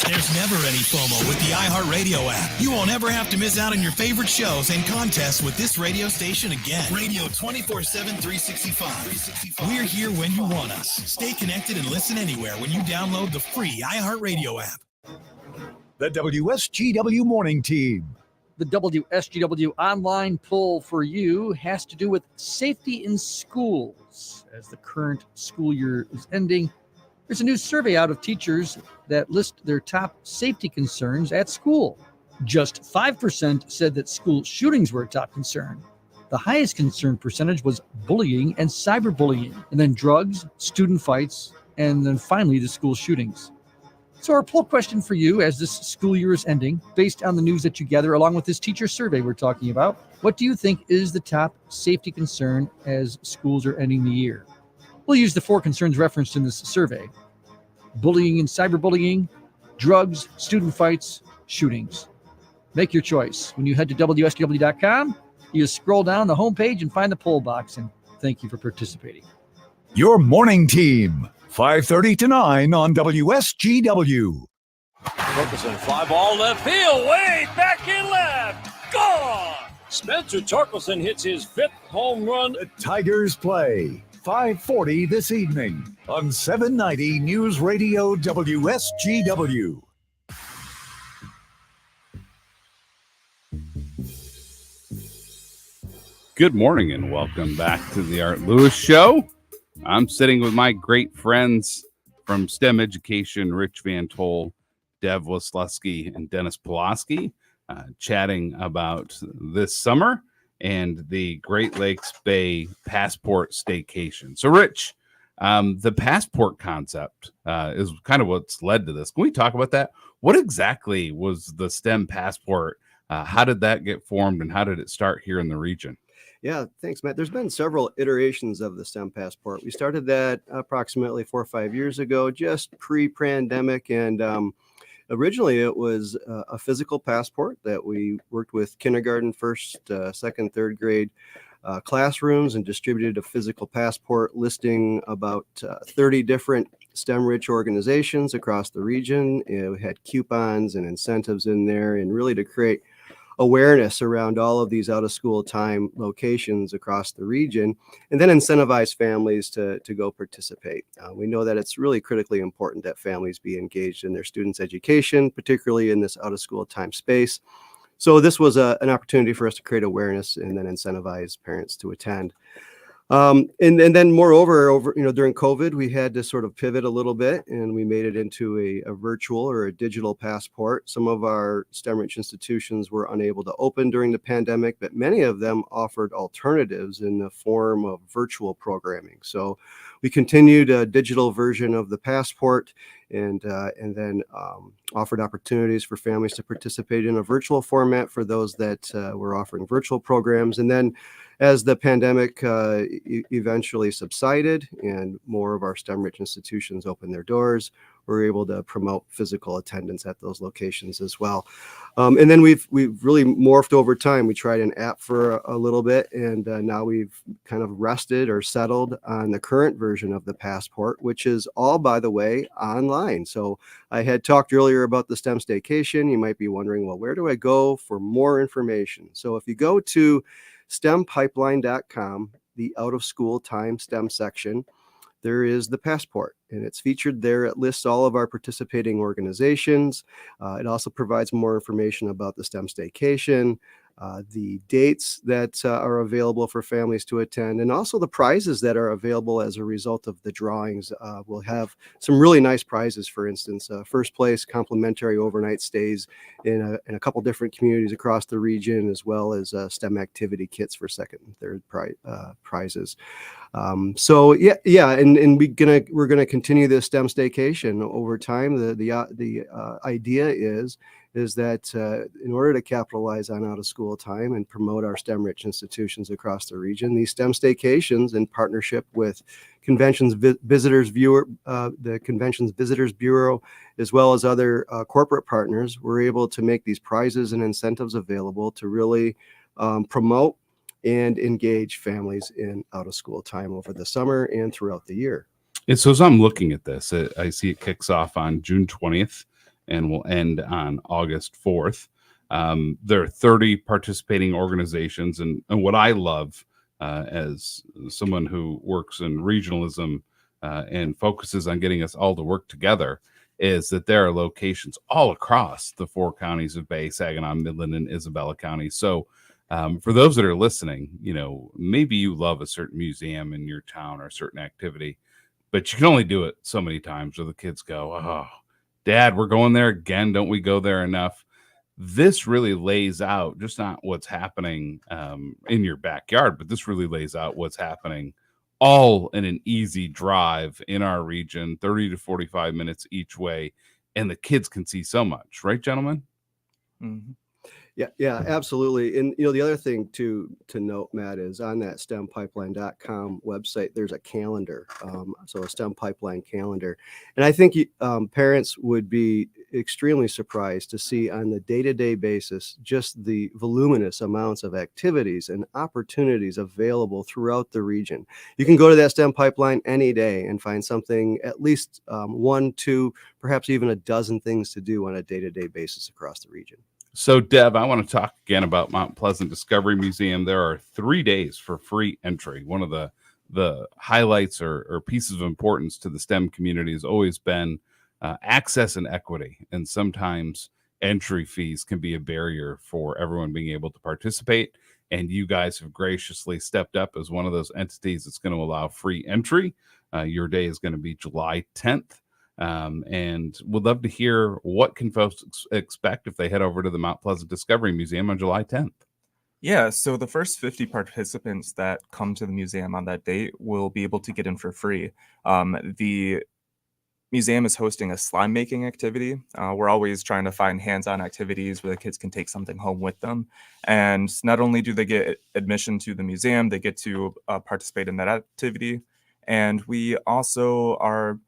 There's never any FOMO with the iHeartRadio app. You won't ever have to miss out on your favorite shows and contests with this radio station again. Radio 24/7, 365. We're here when you want us. Stay connected and listen anywhere when you download the free iHeartRadio app. The WSGW Morning Team. The WSGW online poll for you has to do with safety in schools. As the current school year is ending, there's a new survey out of teachers that list their top safety concerns at school. Just 5% said that school shootings were a top concern. The highest concern percentage was bullying and cyberbullying, and then drugs, student fights, and then finally the school shootings. So our poll question for you as this school year is ending, based on the news that you gather along with this teacher survey we're talking about, what do you think is the top safety concern as schools are ending the year? We'll use the 4 concerns referenced in this survey: bullying and cyberbullying, drugs, student fights, shootings. Make your choice. When you head to WSGW.com, you just scroll down the homepage and find the poll box, and thank you for participating. Your Morning Team, 5:30 to 9 on WSGW. Torkelson, fly ball left field, way back in left, gone! Spencer Torkelson hits his 5th home run. The Tigers play 5:40 this evening on 790 News Radio WSGW. Good morning and welcome back to the Art Lewis Show. I'm sitting with my great friends from STEM Education, At.Rich VanTol, Dev Wisleski, and Dennis Pilaske, chatting about this summer and the Great Lakes Bay Passport Staycation. So, Rich, the passport concept is kind of what's led to this. Can we talk about that? What exactly was the STEM Passport? How did that get formed, and how did it start here in the region? Yeah, thanks, Matt. There's been several iterations of the STEM Passport. We started that approximately 4 or 5 years ago, just pre-pandemic, and originally it was a physical passport that we worked with kindergarten, first, second, third grade classrooms and distributed a physical passport listing about 30 different STEM-rich organizations across the region. We had coupons and incentives in there, and really to create awareness around all of these out-of-school time locations across the region, and then incentivize families to go participate. We know that it's really critically important that families be engaged in their students' education, particularly in this out-of-school time space. So this was an opportunity for us to create awareness and then incentivize parents to attend. And then moreover, during COVID, we had to sort of pivot a little bit, and we made it into a virtual or a digital passport. Some of our STEM-rich institutions were unable to open during the pandemic, but many of them offered alternatives in the form of virtual programming. So we continued a digital version of the passport, and then offered opportunities for families to participate in a virtual format for those that were offering virtual programs. And then as the pandemic eventually subsided and more of our STEM-rich institutions opened their doors, we were able to promote physical attendance at those locations as well. And then we've really morphed over time. We tried an app for a little bit, and now we've kind of rested or settled on the current version of the passport, which is all, by the way, online. So I had talked earlier about the STEM Staycation. You might be wondering, well, where do I go for more information? So if you go to STEMpipeline.com, the out of school time STEM section, there is the Passport, and it's featured there. It lists all of our participating organizations. It also provides more information about the STEM Staycation, the dates that are available for families to attend, and also the prizes that are available as a result of the drawings. We'll have some really nice prizes. For instance, first place complimentary overnight stays in a couple different communities across the region, as well as STEM activity kits for second and third prizes. So and we're gonna continue this STEM Staycation over time. The idea is that in order to capitalize on out of school time and promote our STEM rich institutions across the region, these STEM Staycations, in partnership with Conventions Visitors the Conventions Visitors Bureau, as well as other corporate partners, we're able to make these prizes and incentives available to really promote and engage families in out of school time over the summer and throughout the year. And so as I'm looking at this, I see it kicks off on June 20th and will end on August 4th. There are 30 participating organizations. And what I love as someone who works in regionalism and focuses on getting us all to work together is that there are locations all across the 4 counties of Bay, Saginaw, Midland, and Isabella counties. So for those that are listening, maybe you love a certain museum in your town or a certain activity, but you can only do it so many times where the kids go, "Oh, Dad, we're going there again. Don't we go there enough?" This really lays out just not what's happening in your backyard, but this really lays out what's happening all in an easy drive in our region, 30 to 45 minutes each way. And the kids can see so much, right, gentlemen? Mm-hmm. Yeah, absolutely. And the other thing to note, Matt, is on that STEMpipeline.com website, there's a calendar, so a STEM pipeline calendar. And I think parents would be extremely surprised to see on the day-to-day basis just the voluminous amounts of activities and opportunities available throughout the region. You can go to that STEM pipeline any day and find something, at least 1, 2, perhaps even a dozen things to do on a day-to-day basis across the region. So, Deb, I want to talk again about Mount Pleasant Discovery Museum. There are 3 days for free entry. One of the highlights or pieces of importance to the STEM community has always been access and equity. And sometimes entry fees can be a barrier for everyone being able to participate. And you guys have graciously stepped up as one of those entities that's going to allow free entry. Your day is going to be July 10th. And would love to hear what can folks expect if they head over to the Mount Pleasant Discovery Museum on July 10th. Yeah, so the first 50 participants that come to the museum on that date will be able to get in for free. The museum is hosting a slime making activity. We're always trying to find hands-on activities where the kids can take something home with them. And not only do they get admission to the museum, they get to participate in that activity. And we also are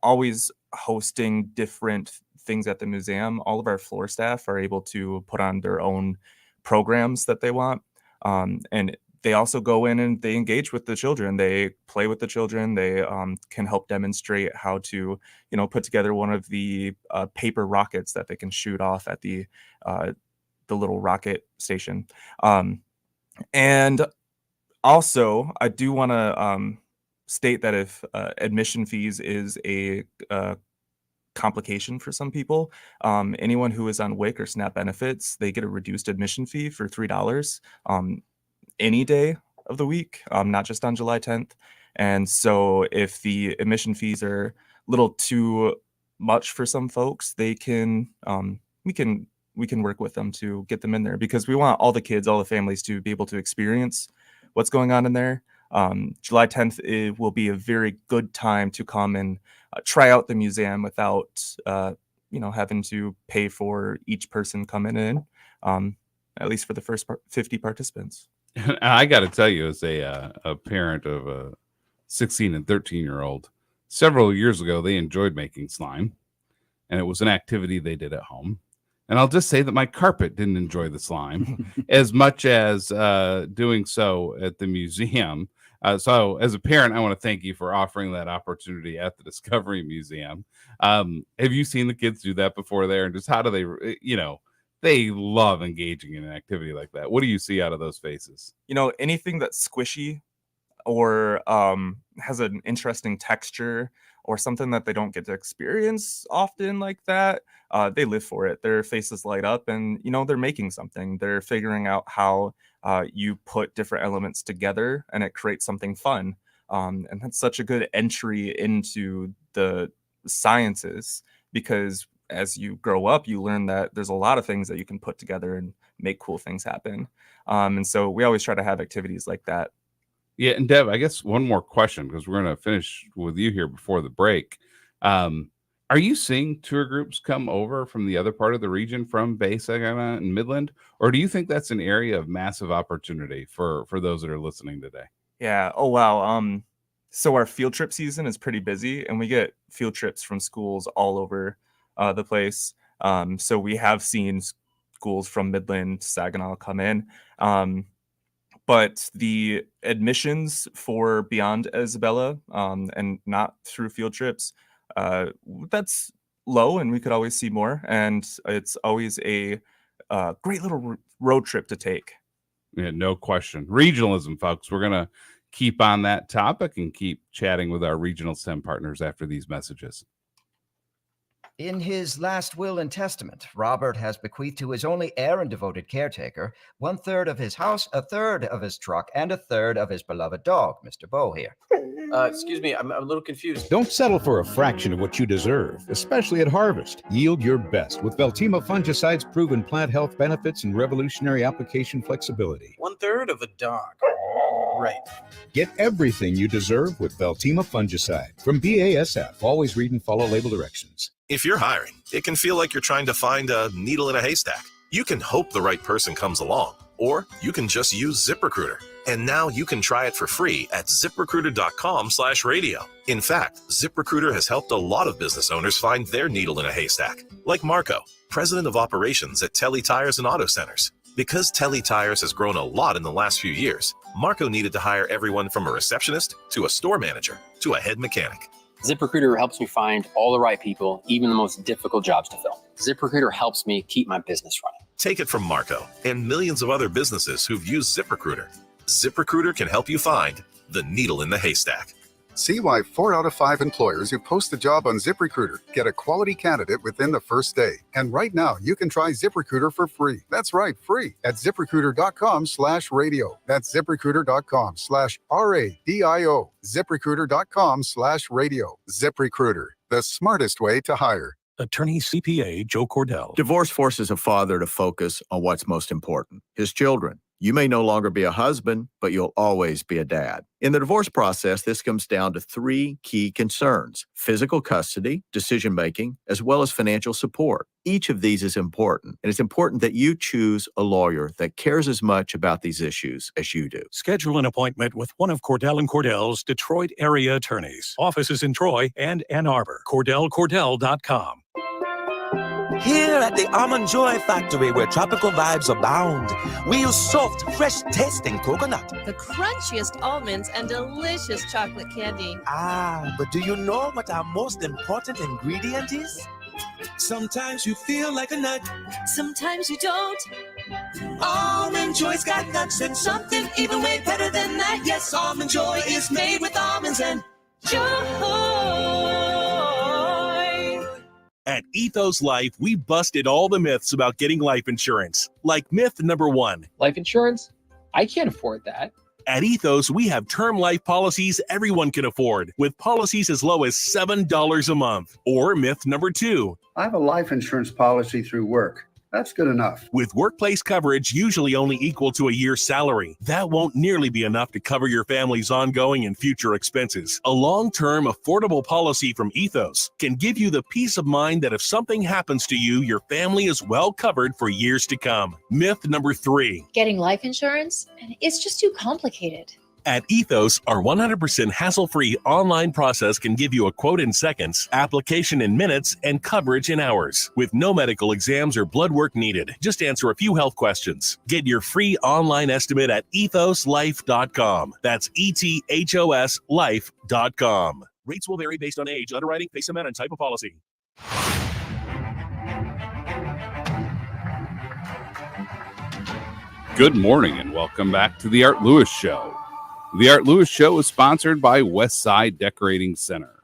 always hosting different things at the museum. All of our floor staff are able to put on their own programs that they want. And they also go in and they engage with the children. They play with the children. They can help demonstrate how to, put together one of the paper rockets that they can shoot off at the little rocket station. And also, I do want to state that if admission fees is a complication for some people, anyone who is on WIC or SNAP benefits, they get a reduced admission fee for $3 any day of the week, not just on July 10th. And so if the admission fees are a little too much for some folks, they can we can work with them to get them in there, because we want all the kids, all the families to be able to experience what's going on in there. July 10th, it will be a very good time to come and try out the museum without, having to pay for each person coming in, at least for the first 50 participants. I got to tell you, as a parent of a 16 and 13-year-old, several years ago, they enjoyed making slime, and it was an activity they did at home. And I'll just say that my carpet didn't enjoy the slime as much as doing so at the museum. So as a parent, I want to thank you for offering that opportunity at the Discovery Museum. Have you seen the kids do that before there? And just how do they, they love engaging in an activity like that. What do you see out of those faces? Anything that's squishy, or has an interesting texture or something that they don't get to experience often like that, they live for it. Their faces light up and, they're making something. They're figuring out how you put different elements together and it creates something fun. And that's such a good entry into the sciences, because as you grow up, you learn that there's a lot of things that you can put together and make cool things happen. And so we always try to have activities like that. Yeah, and Deb, I guess one more question, because we're going to finish with you here before the break. Are you seeing tour groups come over from the other part of the region, from Bay, Saginaw, and Midland? Or do you think that's an area of massive opportunity for those that are listening today? Yeah. Oh, wow. So our field trip season is pretty busy, and we get field trips from schools all over the place. So we have seen schools from Midland, Saginaw come in. But the admissions for beyond Isabella and not through field trips, that's low, and we could always see more. And it's always a great little road trip to take. Yeah, no question. Regionalism, folks. We're going to keep on that topic and keep chatting with our regional STEM partners after these messages. In his last will and testament, Robert has bequeathed to his only heir and devoted caretaker 1/3 of his house, 1/3 of his truck, and 1/3 of his beloved dog, Mr. Bo here. Excuse me, I'm a little confused. Don't settle for a fraction of what you deserve, especially at harvest. Yield your best with Veltima fungicide's proven plant health benefits and revolutionary application flexibility. 1/3 of a dog. Right. Get everything you deserve with Veltima fungicide from BASF. Always read and follow label directions. If you're hiring, it can feel like you're trying to find a needle in a haystack. You can hope the right person comes along, or you can just use ZipRecruiter. And now you can try it for free at ZipRecruiter.com/radio. In fact, ZipRecruiter has helped a lot of business owners find their needle in a haystack, like Marco, president of operations at Telly Tires and Auto Centers. Because Telly Tires has grown a lot in the last few years, Marco needed to hire everyone from a receptionist to a store manager to a head mechanic. ZipRecruiter helps me find all the right people, even the most difficult jobs to fill. ZipRecruiter helps me keep my business running. Take it from Marco and millions of other businesses who've used ZipRecruiter. ZipRecruiter can help you find the needle in the haystack. See why 4 out of 5 employers who post a job on ZipRecruiter get a quality candidate within the first day. And right now, you can try ZipRecruiter for free. That's right, free at ZipRecruiter.com/radio. That's ZipRecruiter.com/RADIO. ZipRecruiter.com/radio. ZipRecruiter, the smartest way to hire. Attorney CPA Joe Cordell. Divorce forces a father to focus on what's most important, his children. You may no longer be a husband, but you'll always be a dad. In the divorce process, this comes down to 3 key concerns: physical custody, decision-making, as well as financial support. Each of these is important, and it's important that you choose a lawyer that cares as much about these issues as you do. Schedule an appointment with one of Cordell & Cordell's Detroit area attorneys. Offices in Troy and Ann Arbor. CordellCordell.com. Here at the Almond Joy Factory, where tropical vibes abound, we use soft, fresh-tasting coconut. The crunchiest almonds and delicious chocolate candy. Ah, but do you know what our most important ingredient is? Sometimes you feel like a nut. Sometimes you don't. Almond Joy's got nuts and something even way better than that. Yes, Almond Joy is made with almonds and joy. At Ethos Life, we busted all the myths about getting life insurance. Like myth number 1. Life insurance? I can't afford that. At Ethos, we have term life policies everyone can afford, with policies as low as $7 a month. Or myth number 2. I have a life insurance policy through work. That's good enough. With workplace coverage usually only equal to a year's salary, that won't nearly be enough to cover your family's ongoing and future expenses. A long-term, affordable policy from Ethos can give you the peace of mind that if something happens to you, your family is well covered for years to come. Myth number 3. Getting life insurance? It's just too complicated. At Ethos, our 100% hassle-free online process can give you a quote in seconds, application in minutes, and coverage in hours. With no medical exams or blood work needed, just answer a few health questions. Get your free online estimate at ethoslife.com. That's ETHOS life.com. Rates will vary based on age, underwriting, face amount, and type of policy. Good morning and welcome back to the Art Lewis Show. The Art Lewis Show is sponsored by Westside Decorating Center.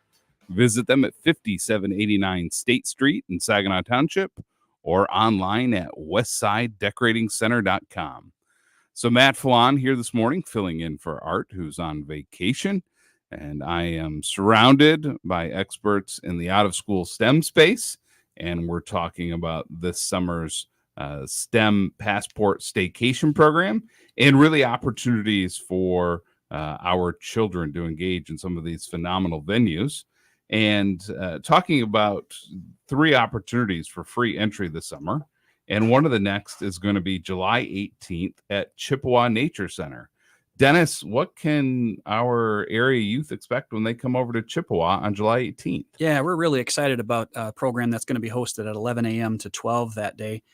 Visit them at 5789 State Street in Saginaw Township or online at westsidedecoratingcenter.com. So Matt Felan here this morning, filling in for Art, who's on vacation. And I am surrounded by experts in the out-of-school STEM space. And we're talking about this summer's STEM Passport Staycation program and really opportunities for our children to engage in some of these phenomenal venues, and talking about 3 opportunities for free entry this summer. And one of the next is going to be July 18th at Chippewa Nature Center. Dennis, what can our area youth expect when they come over to Chippewa on July 18th? Yeah, we're really excited about a program that's going to be hosted at 11 a.m. to 12 that day.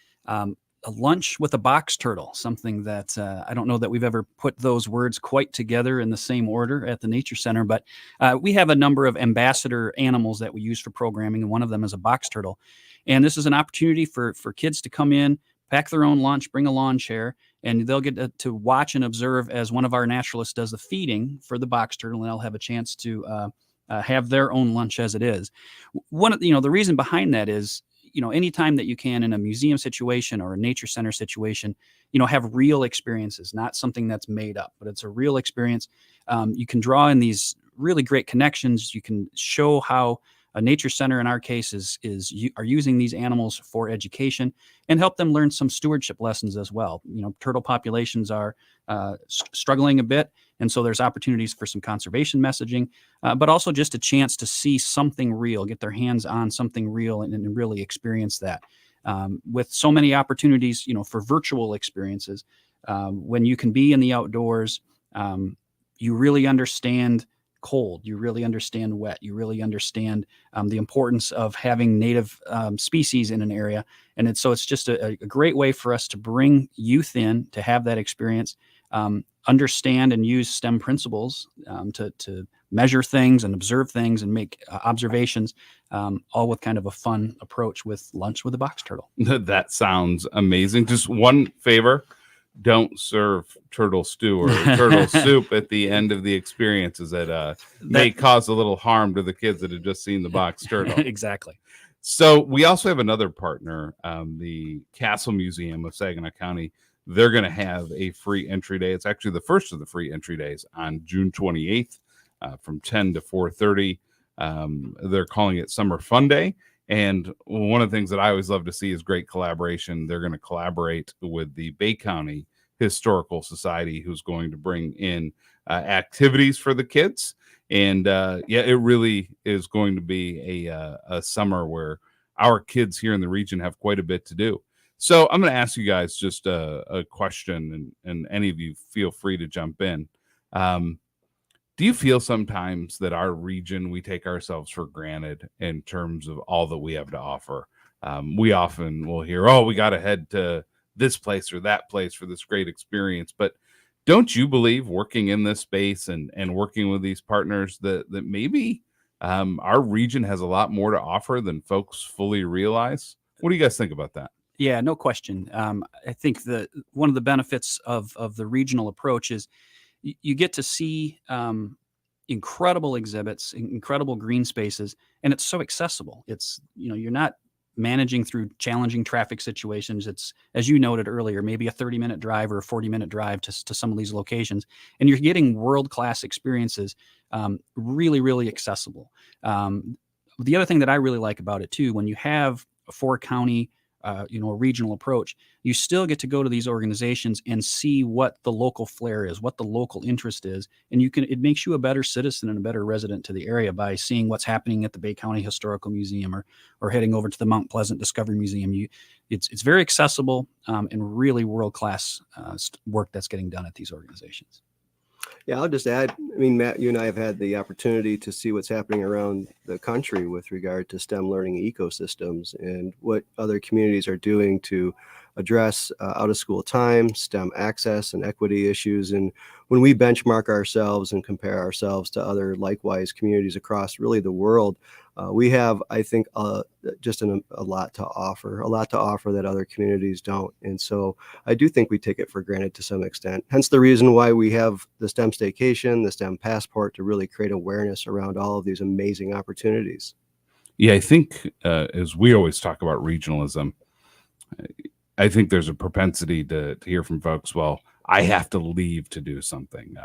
A lunch with a box turtle, something that I don't know that we've ever put those words quite together in the same order at the Nature Center, but we have a number of ambassador animals that we use for programming, and one of them is a box turtle. And this is an opportunity for kids to come in, pack their own lunch, bring a lawn chair, and they'll get to watch and observe as one of our naturalists does the feeding for the box turtle, and they'll have a chance to have their own lunch as it is. One of the reason behind that is, anytime that you can in a museum situation or a nature center situation, have real experiences, not something that's made up, but it's a real experience. You can draw in these really great connections. You can show how a nature center, in our case, are using these animals for education and help them learn some stewardship lessons as well. Turtle populations are struggling a bit, and so there's opportunities for some conservation messaging, but also just a chance to see something real, get their hands on something real, and really experience that. With so many opportunities, for virtual experiences, when you can be in the outdoors, you really understand cold, you really understand wet, you really understand the importance of having native species in an area. And it's just a great way for us to bring youth in to have that experience, understand and use STEM principles to measure things and observe things and make observations, all with kind of a fun approach with lunch with a box turtle. That sounds amazing. Just one favor. Don't serve turtle stew or turtle soup at the end of the experience, as that may cause a little harm to the kids that have just seen the box turtle. Exactly. So we also have another partner, the Castle Museum of Saginaw County. They're going to have a free entry day. It's actually the first of the free entry days on June 28th from 10 to 4:30. They're calling it Summer Fun Day. And one of the things that I always love to see is great collaboration. They're going to collaborate with the Bay County Historical Society, who's going to bring in activities for the kids. And it really is going to be a summer where our kids here in the region have quite a bit to do. So I'm going to ask you guys just a question, and any of you feel free to jump in. Do you feel sometimes that our region, we take ourselves for granted in terms of all that we have to offer? We often will hear, we got to head to this place or that place for this great experience. But don't you believe, working in this space and working with these partners, that maybe our region has a lot more to offer than folks fully realize? What do you guys think about that? Yeah, no question. I think that one of the benefits of the regional approach is you get to see incredible exhibits, incredible green spaces, and it's so accessible. It's, you're not managing through challenging traffic situations. It's, as you noted earlier, maybe a 30-minute drive or a 40-minute drive to some of these locations, and you're getting world-class experiences, really, really accessible. The other thing that I really like about it too, when you have a 4-county a regional approach, you still get to go to these organizations and see what the local flair is, what the local interest is. And it makes you a better citizen and a better resident to the area by seeing what's happening at the Bay County Historical Museum or heading over to the Mount Pleasant Discovery Museum. It's very accessible and really world-class work that's getting done at these organizations. Yeah, I'll just add, Matt, you and I have had the opportunity to see what's happening around the country with regard to STEM learning ecosystems and what other communities are doing to address out-of-school time, STEM access, and equity issues. And when we benchmark ourselves and compare ourselves to other likewise communities across really the world, We have, I think, just a lot to offer that other communities don't. And so I do think we take it for granted to some extent. Hence the reason why we have the STEM Staycation, the STEM Passport, to really create awareness around all of these amazing opportunities. Yeah, I think as we always talk about regionalism, I think there's a propensity to hear from folks, well, I have to leave to do something.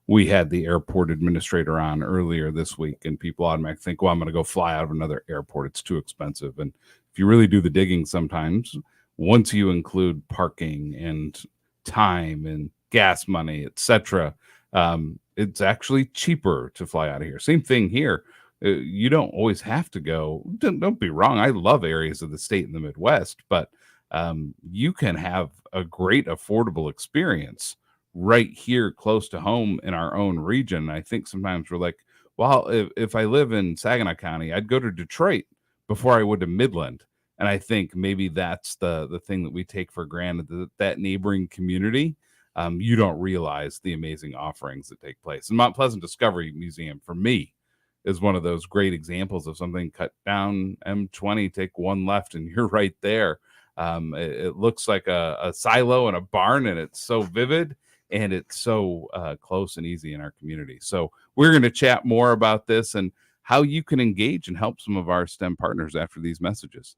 We had the airport administrator on earlier this week, and people automatically think, well, I'm going to go fly out of another airport. It's too expensive. And if you really do the digging sometimes, once you include parking and time and gas money, etc., it's actually cheaper to fly out of here. Same thing here. You don't always have to go. Don't be wrong. I love areas of the state in the Midwest, but you can have a great affordable experience right here close to home in our own region. I think sometimes we're like, well, if I live in Saginaw County, I'd go to Detroit before I would to Midland. And I think maybe that's the thing that we take for granted, that neighboring community. You don't realize the amazing offerings that take place. And Mount Pleasant Discovery Museum, for me, is one of those great examples of something. Cut down M20, take one left, and you're right there. It looks like a silo and a barn, and it's so vivid, and it's so close and easy in our community. So we're going to chat more about this and how you can engage and help some of our STEM partners after these messages.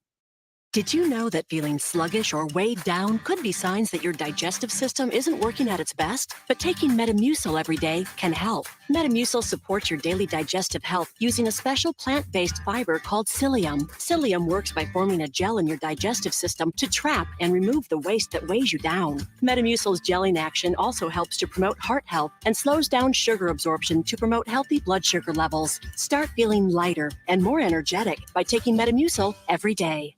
Did you know that feeling sluggish or weighed down could be signs that your digestive system isn't working at its best? But taking Metamucil every day can help. Metamucil supports your daily digestive health using a special plant-based fiber called psyllium. Psyllium works by forming a gel in your digestive system to trap and remove the waste that weighs you down. Metamucil's gelling action also helps to promote heart health and slows down sugar absorption to promote healthy blood sugar levels. Start feeling lighter and more energetic by taking Metamucil every day.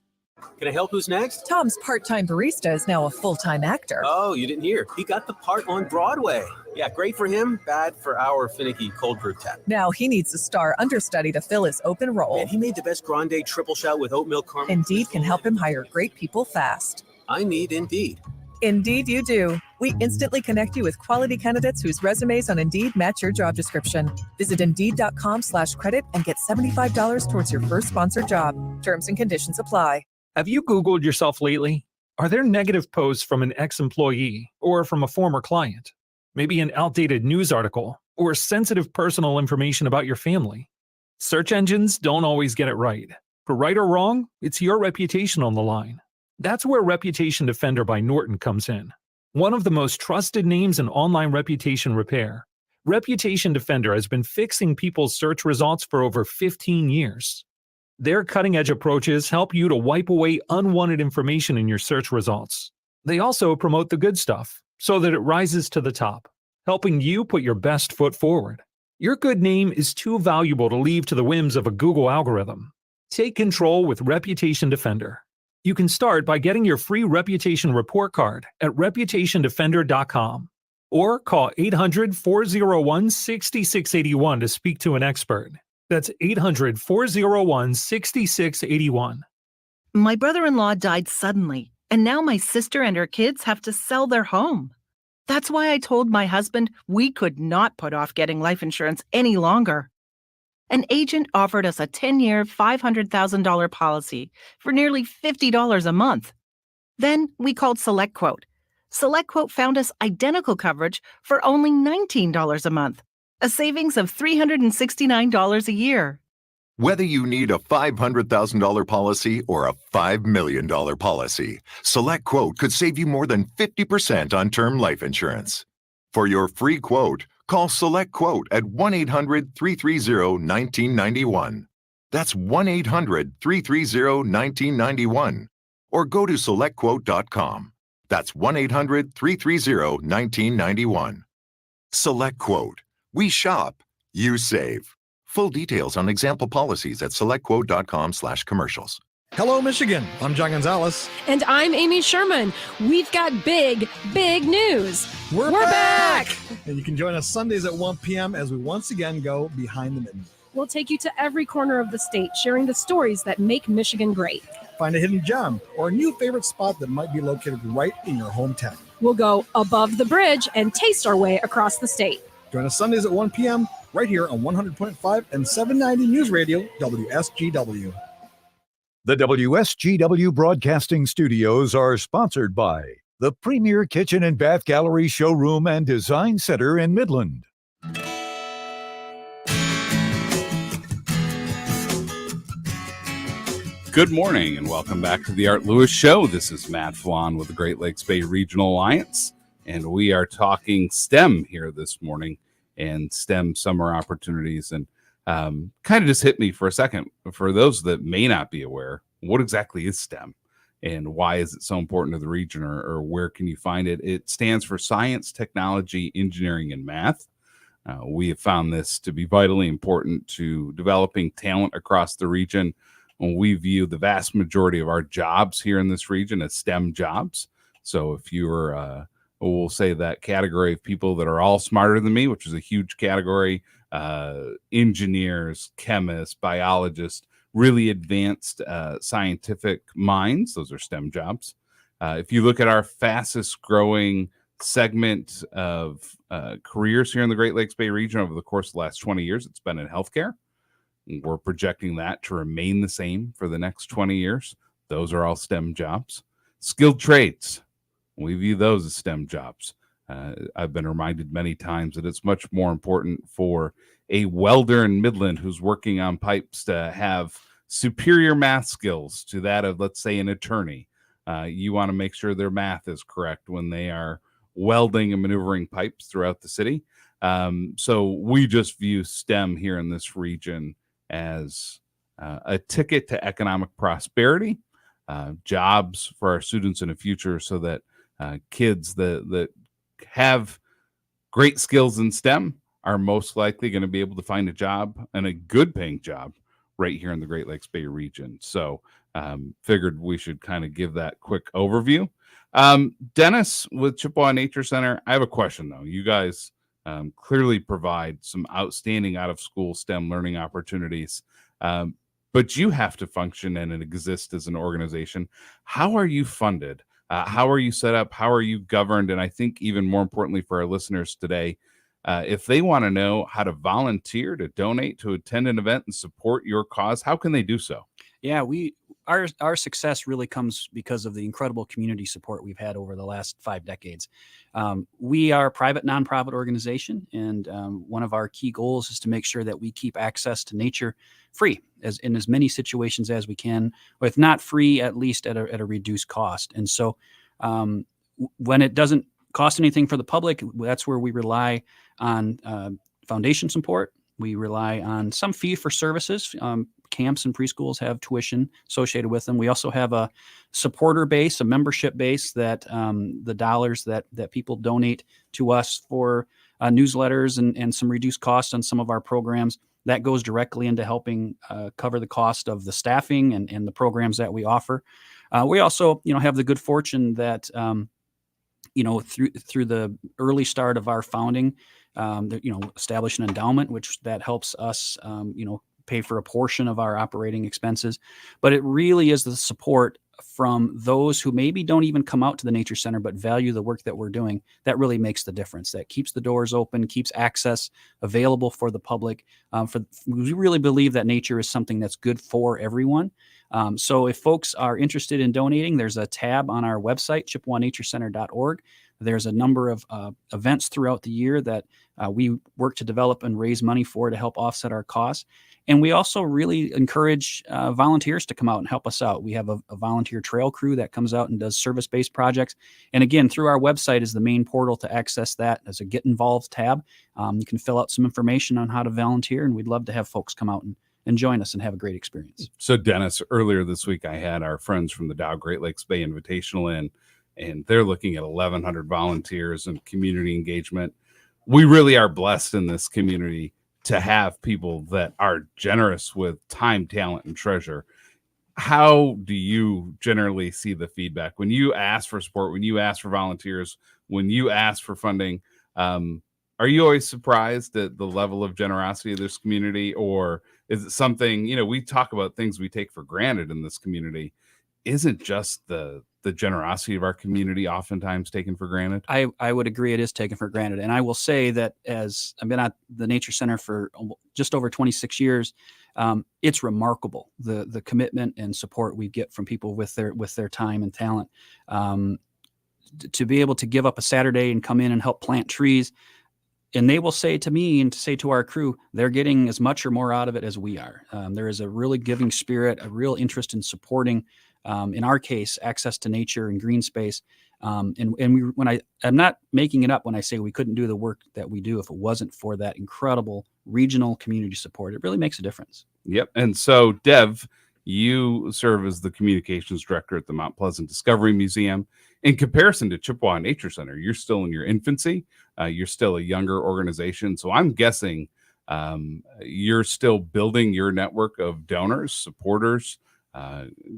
Can I help? Who's next? Tom's part-time barista is now a full-time actor. Oh, you didn't hear. He got the part on Broadway. Yeah, great for him, bad for our finicky cold brew tap. Now he needs a star understudy to fill his open role. And he made the best grande triple shot with oat milk caramel. Indeed can help him hire great people fast. I need Indeed. Indeed you do. We instantly connect you with quality candidates whose resumes on Indeed match your job description. Visit Indeed.com/credit and get $75 towards your first sponsored job. Terms and conditions apply. Have you Googled yourself lately? Are there negative posts from an ex-employee or from a former client? Maybe an outdated news article or sensitive personal information about your family? Search engines don't always get it right. For right or wrong, it's your reputation on the line. That's where Reputation Defender by Norton comes in. One of the most trusted names in online reputation repair, Reputation Defender has been fixing people's search results for over 15 years. Their cutting-edge approaches help you to wipe away unwanted information in your search results. They also promote the good stuff so that it rises to the top, helping you put your best foot forward. Your good name is too valuable to leave to the whims of a Google algorithm. Take control with Reputation Defender. You can start by getting your free reputation report card at reputationdefender.com or call 800-401-6681 to speak to an expert. That's 800-401-6681. My brother-in-law died suddenly, and now my sister and her kids have to sell their home. That's why I told my husband we could not put off getting life insurance any longer. An agent offered us a 10-year, $500,000 policy for nearly $50 a month. Then we called SelectQuote. SelectQuote found us identical coverage for only $19 a month. A savings of $369 a year. Whether you need a $500,000 policy or a $5 million policy, SelectQuote could save you more than 50% on term life insurance. For your free quote, call SelectQuote at 1-800-330-1991. That's 1-800-330-1991. Or go to SelectQuote.com. That's 1-800-330-1991. SelectQuote. We shop, you save. Full details on example policies at selectquote.com/commercials. Hello, Michigan. I'm John Gonzalez. And I'm Amy Sherman. We've got big news. We're back! And you can join us Sundays at 1 p.m. as we once again go behind the mitten. We'll take you to every corner of the state, sharing the stories that make Michigan great. Find a hidden gem or a new favorite spot that might be located right in your hometown. We'll go above the bridge and taste our way across the state. Join us Sundays at 1 p.m. right here on 100.5 and 790 News Radio, WSGW. The WSGW Broadcasting Studios are sponsored by the Premier Kitchen and Bath Gallery Showroom and Design Center in Midland. Good morning and welcome back to the Art Lewis Show. This is Matt Felan with the Great Lakes Bay Regional Alliance, and we are talking STEM here this morning and STEM summer opportunities. And kind of just hit me for a second. For those that may not be aware, what exactly is STEM and why is it so important to the region, or where can you find it? It stands for Science, Technology, Engineering, and Math. We have found this to be vitally important to developing talent across the region. When we view the vast majority of our jobs here in this region as STEM jobs. So if you're, we'll say that category of people that are all smarter than me, which is a huge category, engineers, chemists, biologists, really advanced scientific minds, those are STEM jobs. If you look at our fastest growing segment of careers here in the Great Lakes Bay region over the course of the last 20 years, it's been in healthcare. We're projecting that to remain the same for the next 20 years. Those are all STEM jobs. Skilled trades, we view those as STEM jobs. I've been reminded many times that it's much more important for a welder in Midland who's working on pipes to have superior math skills to that of, let's say, an attorney. You want to make sure their math is correct when they are welding and maneuvering pipes throughout the city. So we just view STEM here in this region as a ticket to economic prosperity, jobs for our students in the future, so that kids that have great skills in STEM are most likely going to be able to find a job, and a good paying job, right here in the Great Lakes Bay region. So figured we should kind of give that quick overview. Dennis with Chippewa Nature Center, I have a question though. You guys clearly provide some outstanding out-of-school STEM learning opportunities, but you have to function and exist as an organization. How are you funded? How are you set up? How are you governed? And I think even more importantly for our listeners today, if they want to know how to volunteer, to donate, to attend an event and support your cause, how can they do so? Yeah, our success really comes because of the incredible community support we've had over the last 5 decades. We are a private nonprofit organization, and one of our key goals is to make sure that we keep access to nature free, in as many situations as we can, or if not free, at least at a reduced cost. And so when it doesn't cost anything for the public, that's where we rely on foundation support. We rely on some fee for services. Camps and preschools have tuition associated with them. We also have a supporter base, a membership base that the dollars that people donate to us for newsletters and some reduced costs on some of our programs, that goes directly into helping cover the cost of the staffing and the programs that we offer. We also, have the good fortune that, through the early start of our founding, establish an endowment, which that helps us, pay for a portion of our operating expenses. But it really is the support from those who maybe don't even come out to the Nature Center, but value the work that we're doing. That really makes the difference. That keeps the doors open, keeps access available for the public. We really believe that nature is something that's good for everyone. So if folks are interested in donating, there's a tab on our website, chippewanaturecenter.org. There's a number of events throughout the year that we work to develop and raise money for to help offset our costs. And we also really encourage volunteers to come out and help us out. We have a volunteer trail crew that comes out and does service-based projects. And again, through our website is the main portal to access that. There's a Get Involved tab. You can fill out some information on how to volunteer, and we'd love to have folks come out and join us and have a great experience. So Dennis, earlier this week, I had our friends from the Dow Great Lakes Bay Invitational in, and they're looking at 1,100 volunteers and community engagement. We really are blessed in this community to have people that are generous with time, talent, and treasure. How do you generally see the feedback when you ask for support, when you ask for volunteers, when you ask for funding? Are you always surprised at the level of generosity of this community, or is it something, we talk about things we take for granted in this community? Isn't just the the generosity of our community oftentimes taken for granted? I would agree it is taken for granted. And I will say that as I've been at the Nature Center for just over 26 years, it's remarkable the commitment and support we get from people with their time and talent. To be able to give up a Saturday and come in and help plant trees. And they will say to me and to say to our crew, they're getting as much or more out of it as we are. There is a really giving spirit, a real interest in supporting, in our case, access to nature and green space. I'm not making it up when I say we couldn't do the work that we do if it wasn't for that incredible regional community support. It really makes a difference. Yep. And so, Dev, you serve as the communications director at the Mount Pleasant Discovery Museum. In comparison to Chippewa Nature Center, you're still in your infancy. You're still a younger organization. So I'm guessing you're still building your network of donors, supporters,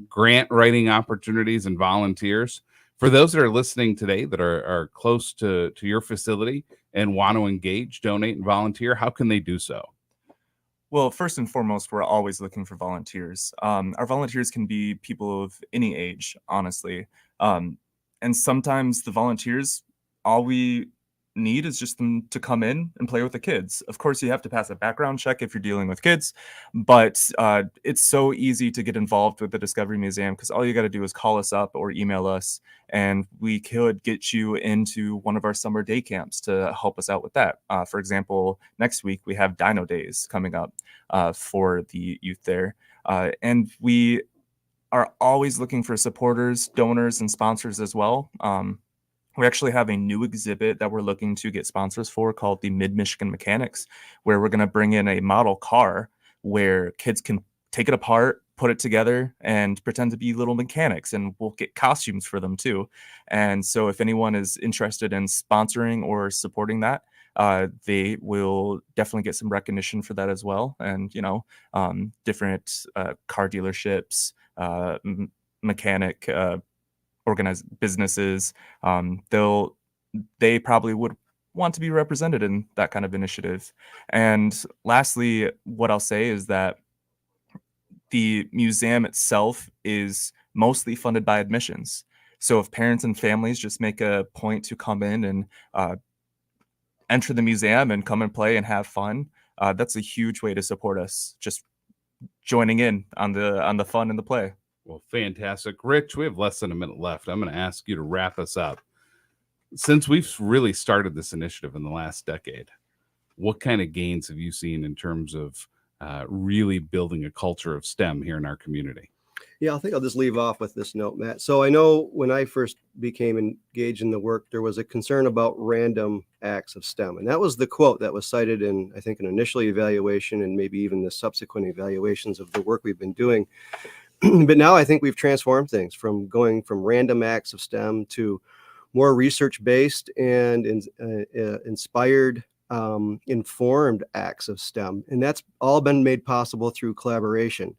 grant writing opportunities, and volunteers. For those that are listening today that are close to your facility and want to engage, donate, and volunteer, how can they do so? Well, first and foremost, we're always looking for volunteers. Our volunteers can be people of any age, honestly. And sometimes the volunteers, all we need is just them to come in and play with the kids. Of course, you have to pass a background check if you're dealing with kids, but it's so easy to get involved with the Discovery Museum because all you got to do is call us up or email us, and we could get you into one of our summer day camps to help us out with that. For example, next week we have Dino Days coming up for the youth there, and we are always looking for supporters, donors, and sponsors as well. We actually have a new exhibit that we're looking to get sponsors for called the Mid-Michigan Mechanics, where we're going to bring in a model car where kids can take it apart, put it together, and pretend to be little mechanics, and we'll get costumes for them too. And so if anyone is interested in sponsoring or supporting that, they will definitely get some recognition for that as well. And, different car dealerships, mechanic organized businesses, they probably would want to be represented in that kind of initiative. And lastly, what I'll say is that the museum itself is mostly funded by admissions. So if parents and families just make a point to come in and enter the museum and come and play and have fun, that's a huge way to support us, just joining in on the fun and the play. Well, fantastic. Rich, we have less than a minute left. I'm going to ask you to wrap us up. Since we've really started this initiative in the last decade, what kind of gains have you seen in terms of really building a culture of STEM here in our community? Yeah, I think I'll just leave off with this note, Matt. So I know when I first became engaged in the work, there was a concern about random acts of STEM. And that was the quote that was cited in, I think, an initial evaluation and maybe even the subsequent evaluations of the work we've been doing. But now I think we've transformed things from going from random acts of STEM to more research-based and inspired, informed acts of STEM. And that's all been made possible through collaboration.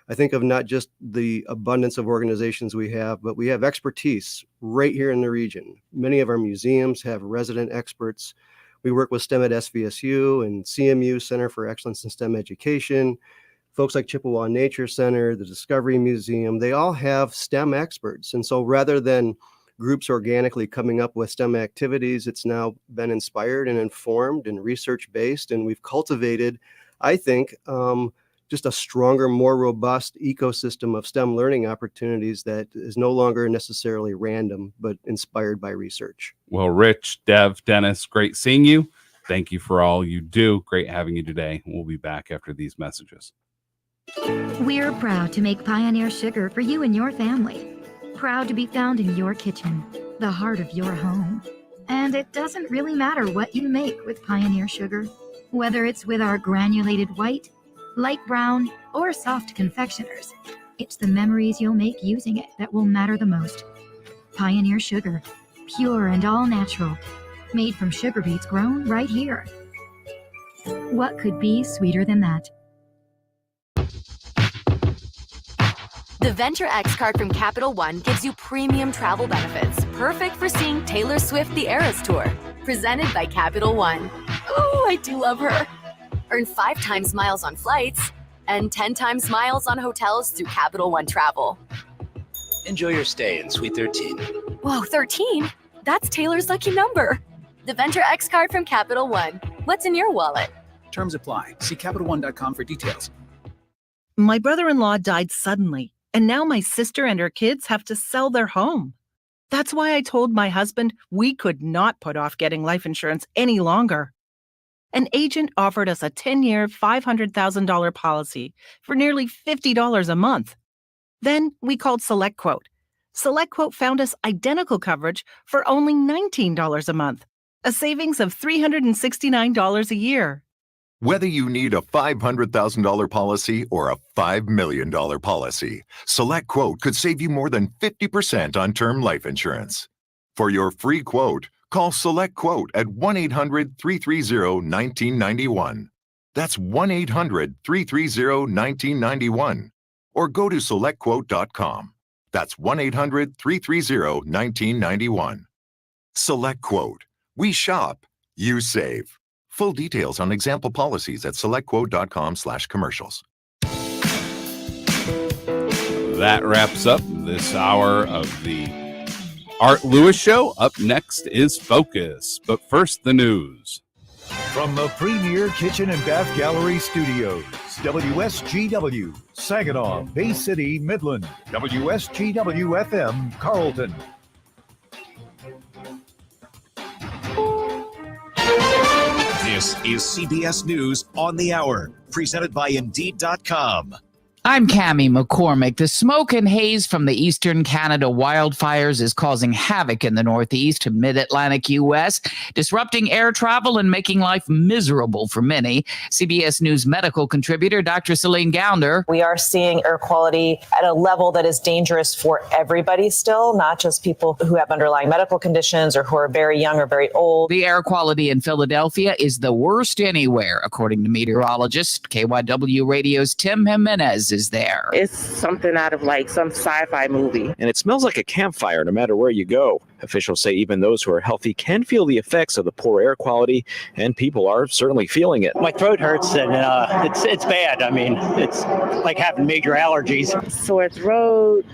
I think of not just the abundance of organizations we have, but we have expertise right here in the region. Many of our museums have resident experts. We work with STEM at SVSU and CMU, Center for Excellence in STEM Education. Folks like Chippewa Nature Center, the Discovery Museum, they all have STEM experts. And so rather than groups organically coming up with STEM activities, it's now been inspired and informed and research-based. And we've cultivated, I think, just a stronger, more robust ecosystem of STEM learning opportunities that is no longer necessarily random, but inspired by research. Well, Rich, Dev, Dennis, great seeing you. Thank you for all you do. Great having you today. We'll be back after these messages. We're proud to make Pioneer Sugar for you and your family. Proud to be found in your kitchen, the heart of your home. And it doesn't really matter what you make with Pioneer Sugar, whether it's with our granulated white, light brown, or soft confectioners. It's the memories you'll make using it that will matter the most. Pioneer Sugar, pure and all natural, made from sugar beets grown right here. What could be sweeter than that? The Venture X card from Capital One gives you premium travel benefits, perfect for seeing Taylor Swift The Eras Tour. Presented by Capital One. Ooh, I do love her. Earn 5 times miles on flights and 10 times miles on hotels through Capital One Travel. Enjoy your stay in Suite 13. Whoa, 13? That's Taylor's lucky number. The Venture X card from Capital One. What's in your wallet? Terms apply. See CapitalOne.com for details. My brother-in-law died suddenly, and now my sister and her kids have to sell their home. That's why I told my husband we could not put off getting life insurance any longer. An agent offered us a 10-year, $500,000 policy for nearly $50 a month. Then we called SelectQuote. SelectQuote found us identical coverage for only $19 a month, a savings of $369 a year. Whether you need a $500,000 policy or a $5 million policy, SelectQuote could save you more than 50% on term life insurance. For your free quote, call SelectQuote at 1-800-330-1991. That's 1-800-330-1991. Or go to SelectQuote.com. That's 1-800-330-1991. SelectQuote. We shop, you save. Full details on example policies at SelectQuote.com/commercials. That wraps up this hour of the Art Lewis Show. Up next is Focus, but first the news. From the premier kitchen and bath gallery studios, WSGW, Saginaw, Bay City, Midland, WSGW-FM, Carlton. This is CBS News on the Hour, presented by Indeed.com. I'm Cammie McCormick. The smoke and haze from the eastern Canada wildfires is causing havoc in the northeast, mid-Atlantic U.S., disrupting air travel and making life miserable for many. CBS News medical contributor Dr. Celine Gounder. We are seeing air quality at a level that is dangerous for everybody still, not just people who have underlying medical conditions or who are very young or very old. The air quality in Philadelphia is the worst anywhere, according to meteorologist. KYW Radio's Tim Jimenez is there. It's something out of like some sci-fi movie. And it smells like a campfire no matter where you go. Officials say even those who are healthy can feel the effects of the poor air quality, and people are certainly feeling it. My throat hurts, and it's bad. I mean, it's like having major allergies. Sore throat,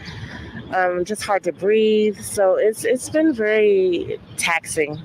just hard to breathe. So it's been very taxing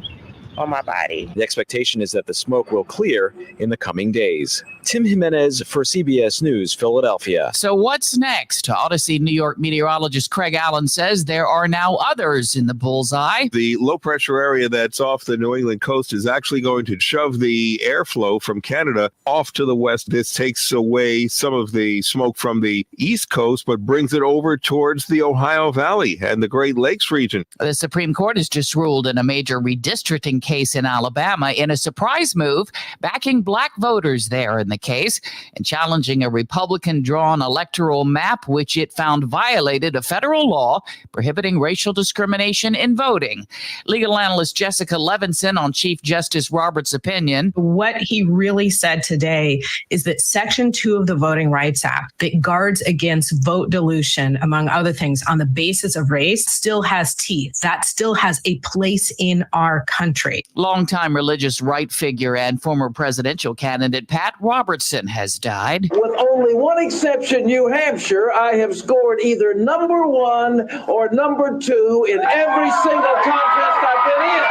on my body. The expectation is that the smoke will clear in the coming days. Tim Jimenez for CBS News, Philadelphia. So what's next? Odyssey New York meteorologist Craig Allen says there are now others in the bullseye. The low pressure area that's off the New England coast is actually going to shove the airflow from Canada off to the west. This takes away some of the smoke from the east coast, but brings it over towards the Ohio Valley and the Great Lakes region. The Supreme Court has just ruled in a major redistricting case in Alabama in a surprise move, backing black voters there in the case and challenging a Republican-drawn electoral map, which it found violated a federal law prohibiting racial discrimination in voting. Legal analyst Jessica Levinson on Chief Justice Roberts' opinion. What he really said today is that Section 2 of the Voting Rights Act that guards against vote dilution, among other things, on the basis of race still has teeth. That still has a place in our country. Longtime religious right figure and former presidential candidate Pat Robertson has died. With only one exception, New Hampshire, I have scored either number 1 or number 2 in every single contest I've been in.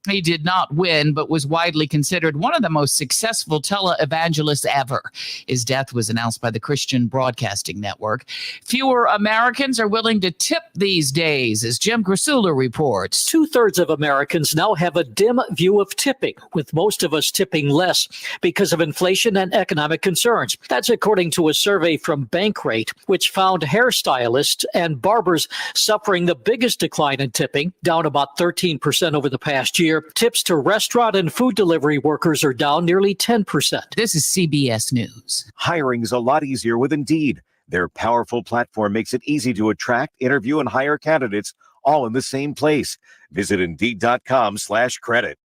He did not win, but was widely considered one of the most successful televangelists ever. His death was announced by the Christian Broadcasting Network. Fewer Americans are willing to tip these days, as Jim Grasula reports. 2/3 of Americans now have a dim view of tipping, with most of us tipping less because of inflation and economic concerns. That's according to a survey from Bankrate, which found hairstylists and barbers suffering the biggest decline in tipping, down about 13% over the past year. Tips to restaurant and food delivery workers are down nearly 10%. This is CBS News. Hiring's a lot easier with Indeed. Their powerful platform makes it easy to attract, interview, and hire candidates all in the same place. Visit Indeed.com/credit.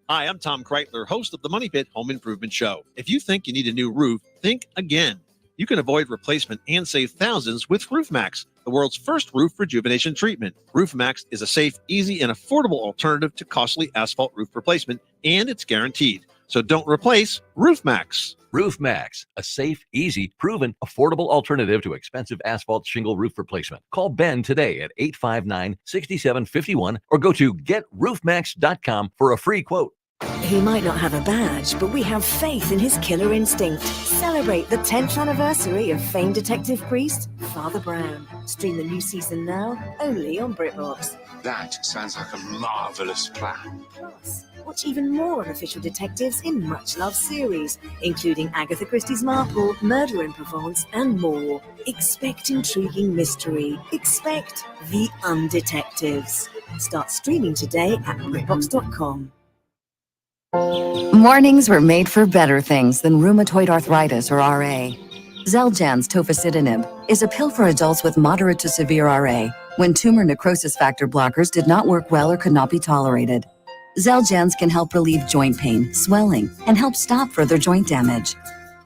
Hi, I'm Tom Kreitler, host of the Money Pit Home Improvement Show. If you think you need a new roof, think again. You can avoid replacement and save thousands with RoofMax, the world's first roof rejuvenation treatment. RoofMax is a safe, easy, and affordable alternative to costly asphalt roof replacement, and it's guaranteed. So don't replace, RoofMax. RoofMax, a safe, easy, proven, affordable alternative to expensive asphalt shingle roof replacement. Call Ben today at 859-6751 or go to GetRoofMax.com for a free quote. He might not have a badge, but we have faith in his killer instinct. Celebrate the 10th anniversary of famed detective priest, Father Brown. Stream the new season now, only on BritBox. That sounds like a marvelous plan. Plus, watch even more unofficial detectives in much-loved series, including Agatha Christie's Marple, Murder in Provence, and more. Expect intriguing mystery. Expect the Undetectives. Start streaming today at BritBox.com. Mornings were made for better things than rheumatoid arthritis or RA. Xeljanz tofacitinib is a pill for adults with moderate to severe RA when tumor necrosis factor blockers did not work well or could not be tolerated. Xeljanz can help relieve joint pain, swelling, and help stop further joint damage.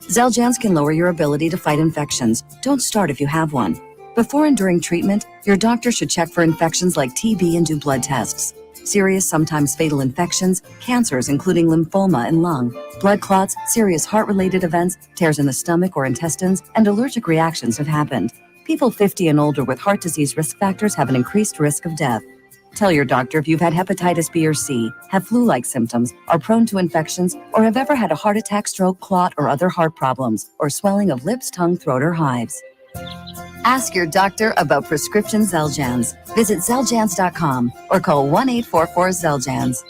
Xeljanz can lower your ability to fight infections. Don't start if you have one. Before and during treatment, your doctor should check for infections like TB and do blood tests. Serious, sometimes fatal infections, cancers including lymphoma and lung, blood clots, serious heart-related events, tears in the stomach or intestines, and allergic reactions have happened. People 50 and older with heart disease risk factors have an increased risk of death. Tell your doctor if you've had hepatitis B or C, have flu-like symptoms, are prone to infections, or have ever had a heart attack, stroke, clot, or other heart problems, or swelling of lips, tongue, throat, or hives. Ask your doctor about prescription Xeljanz. Visit Xeljanz.com or call 1-844-XELJANZ.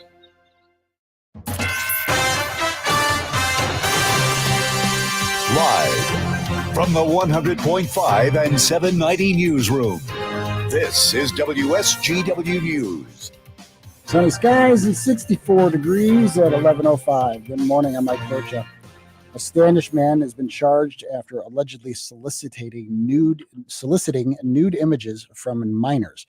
Live from the 100.5 and 790 newsroom, this is WSGW News. Sunny skies and 64 degrees at 11:05. Good morning, I'm Mike Bircha. A Standish man has been charged after allegedly soliciting nude images from minors.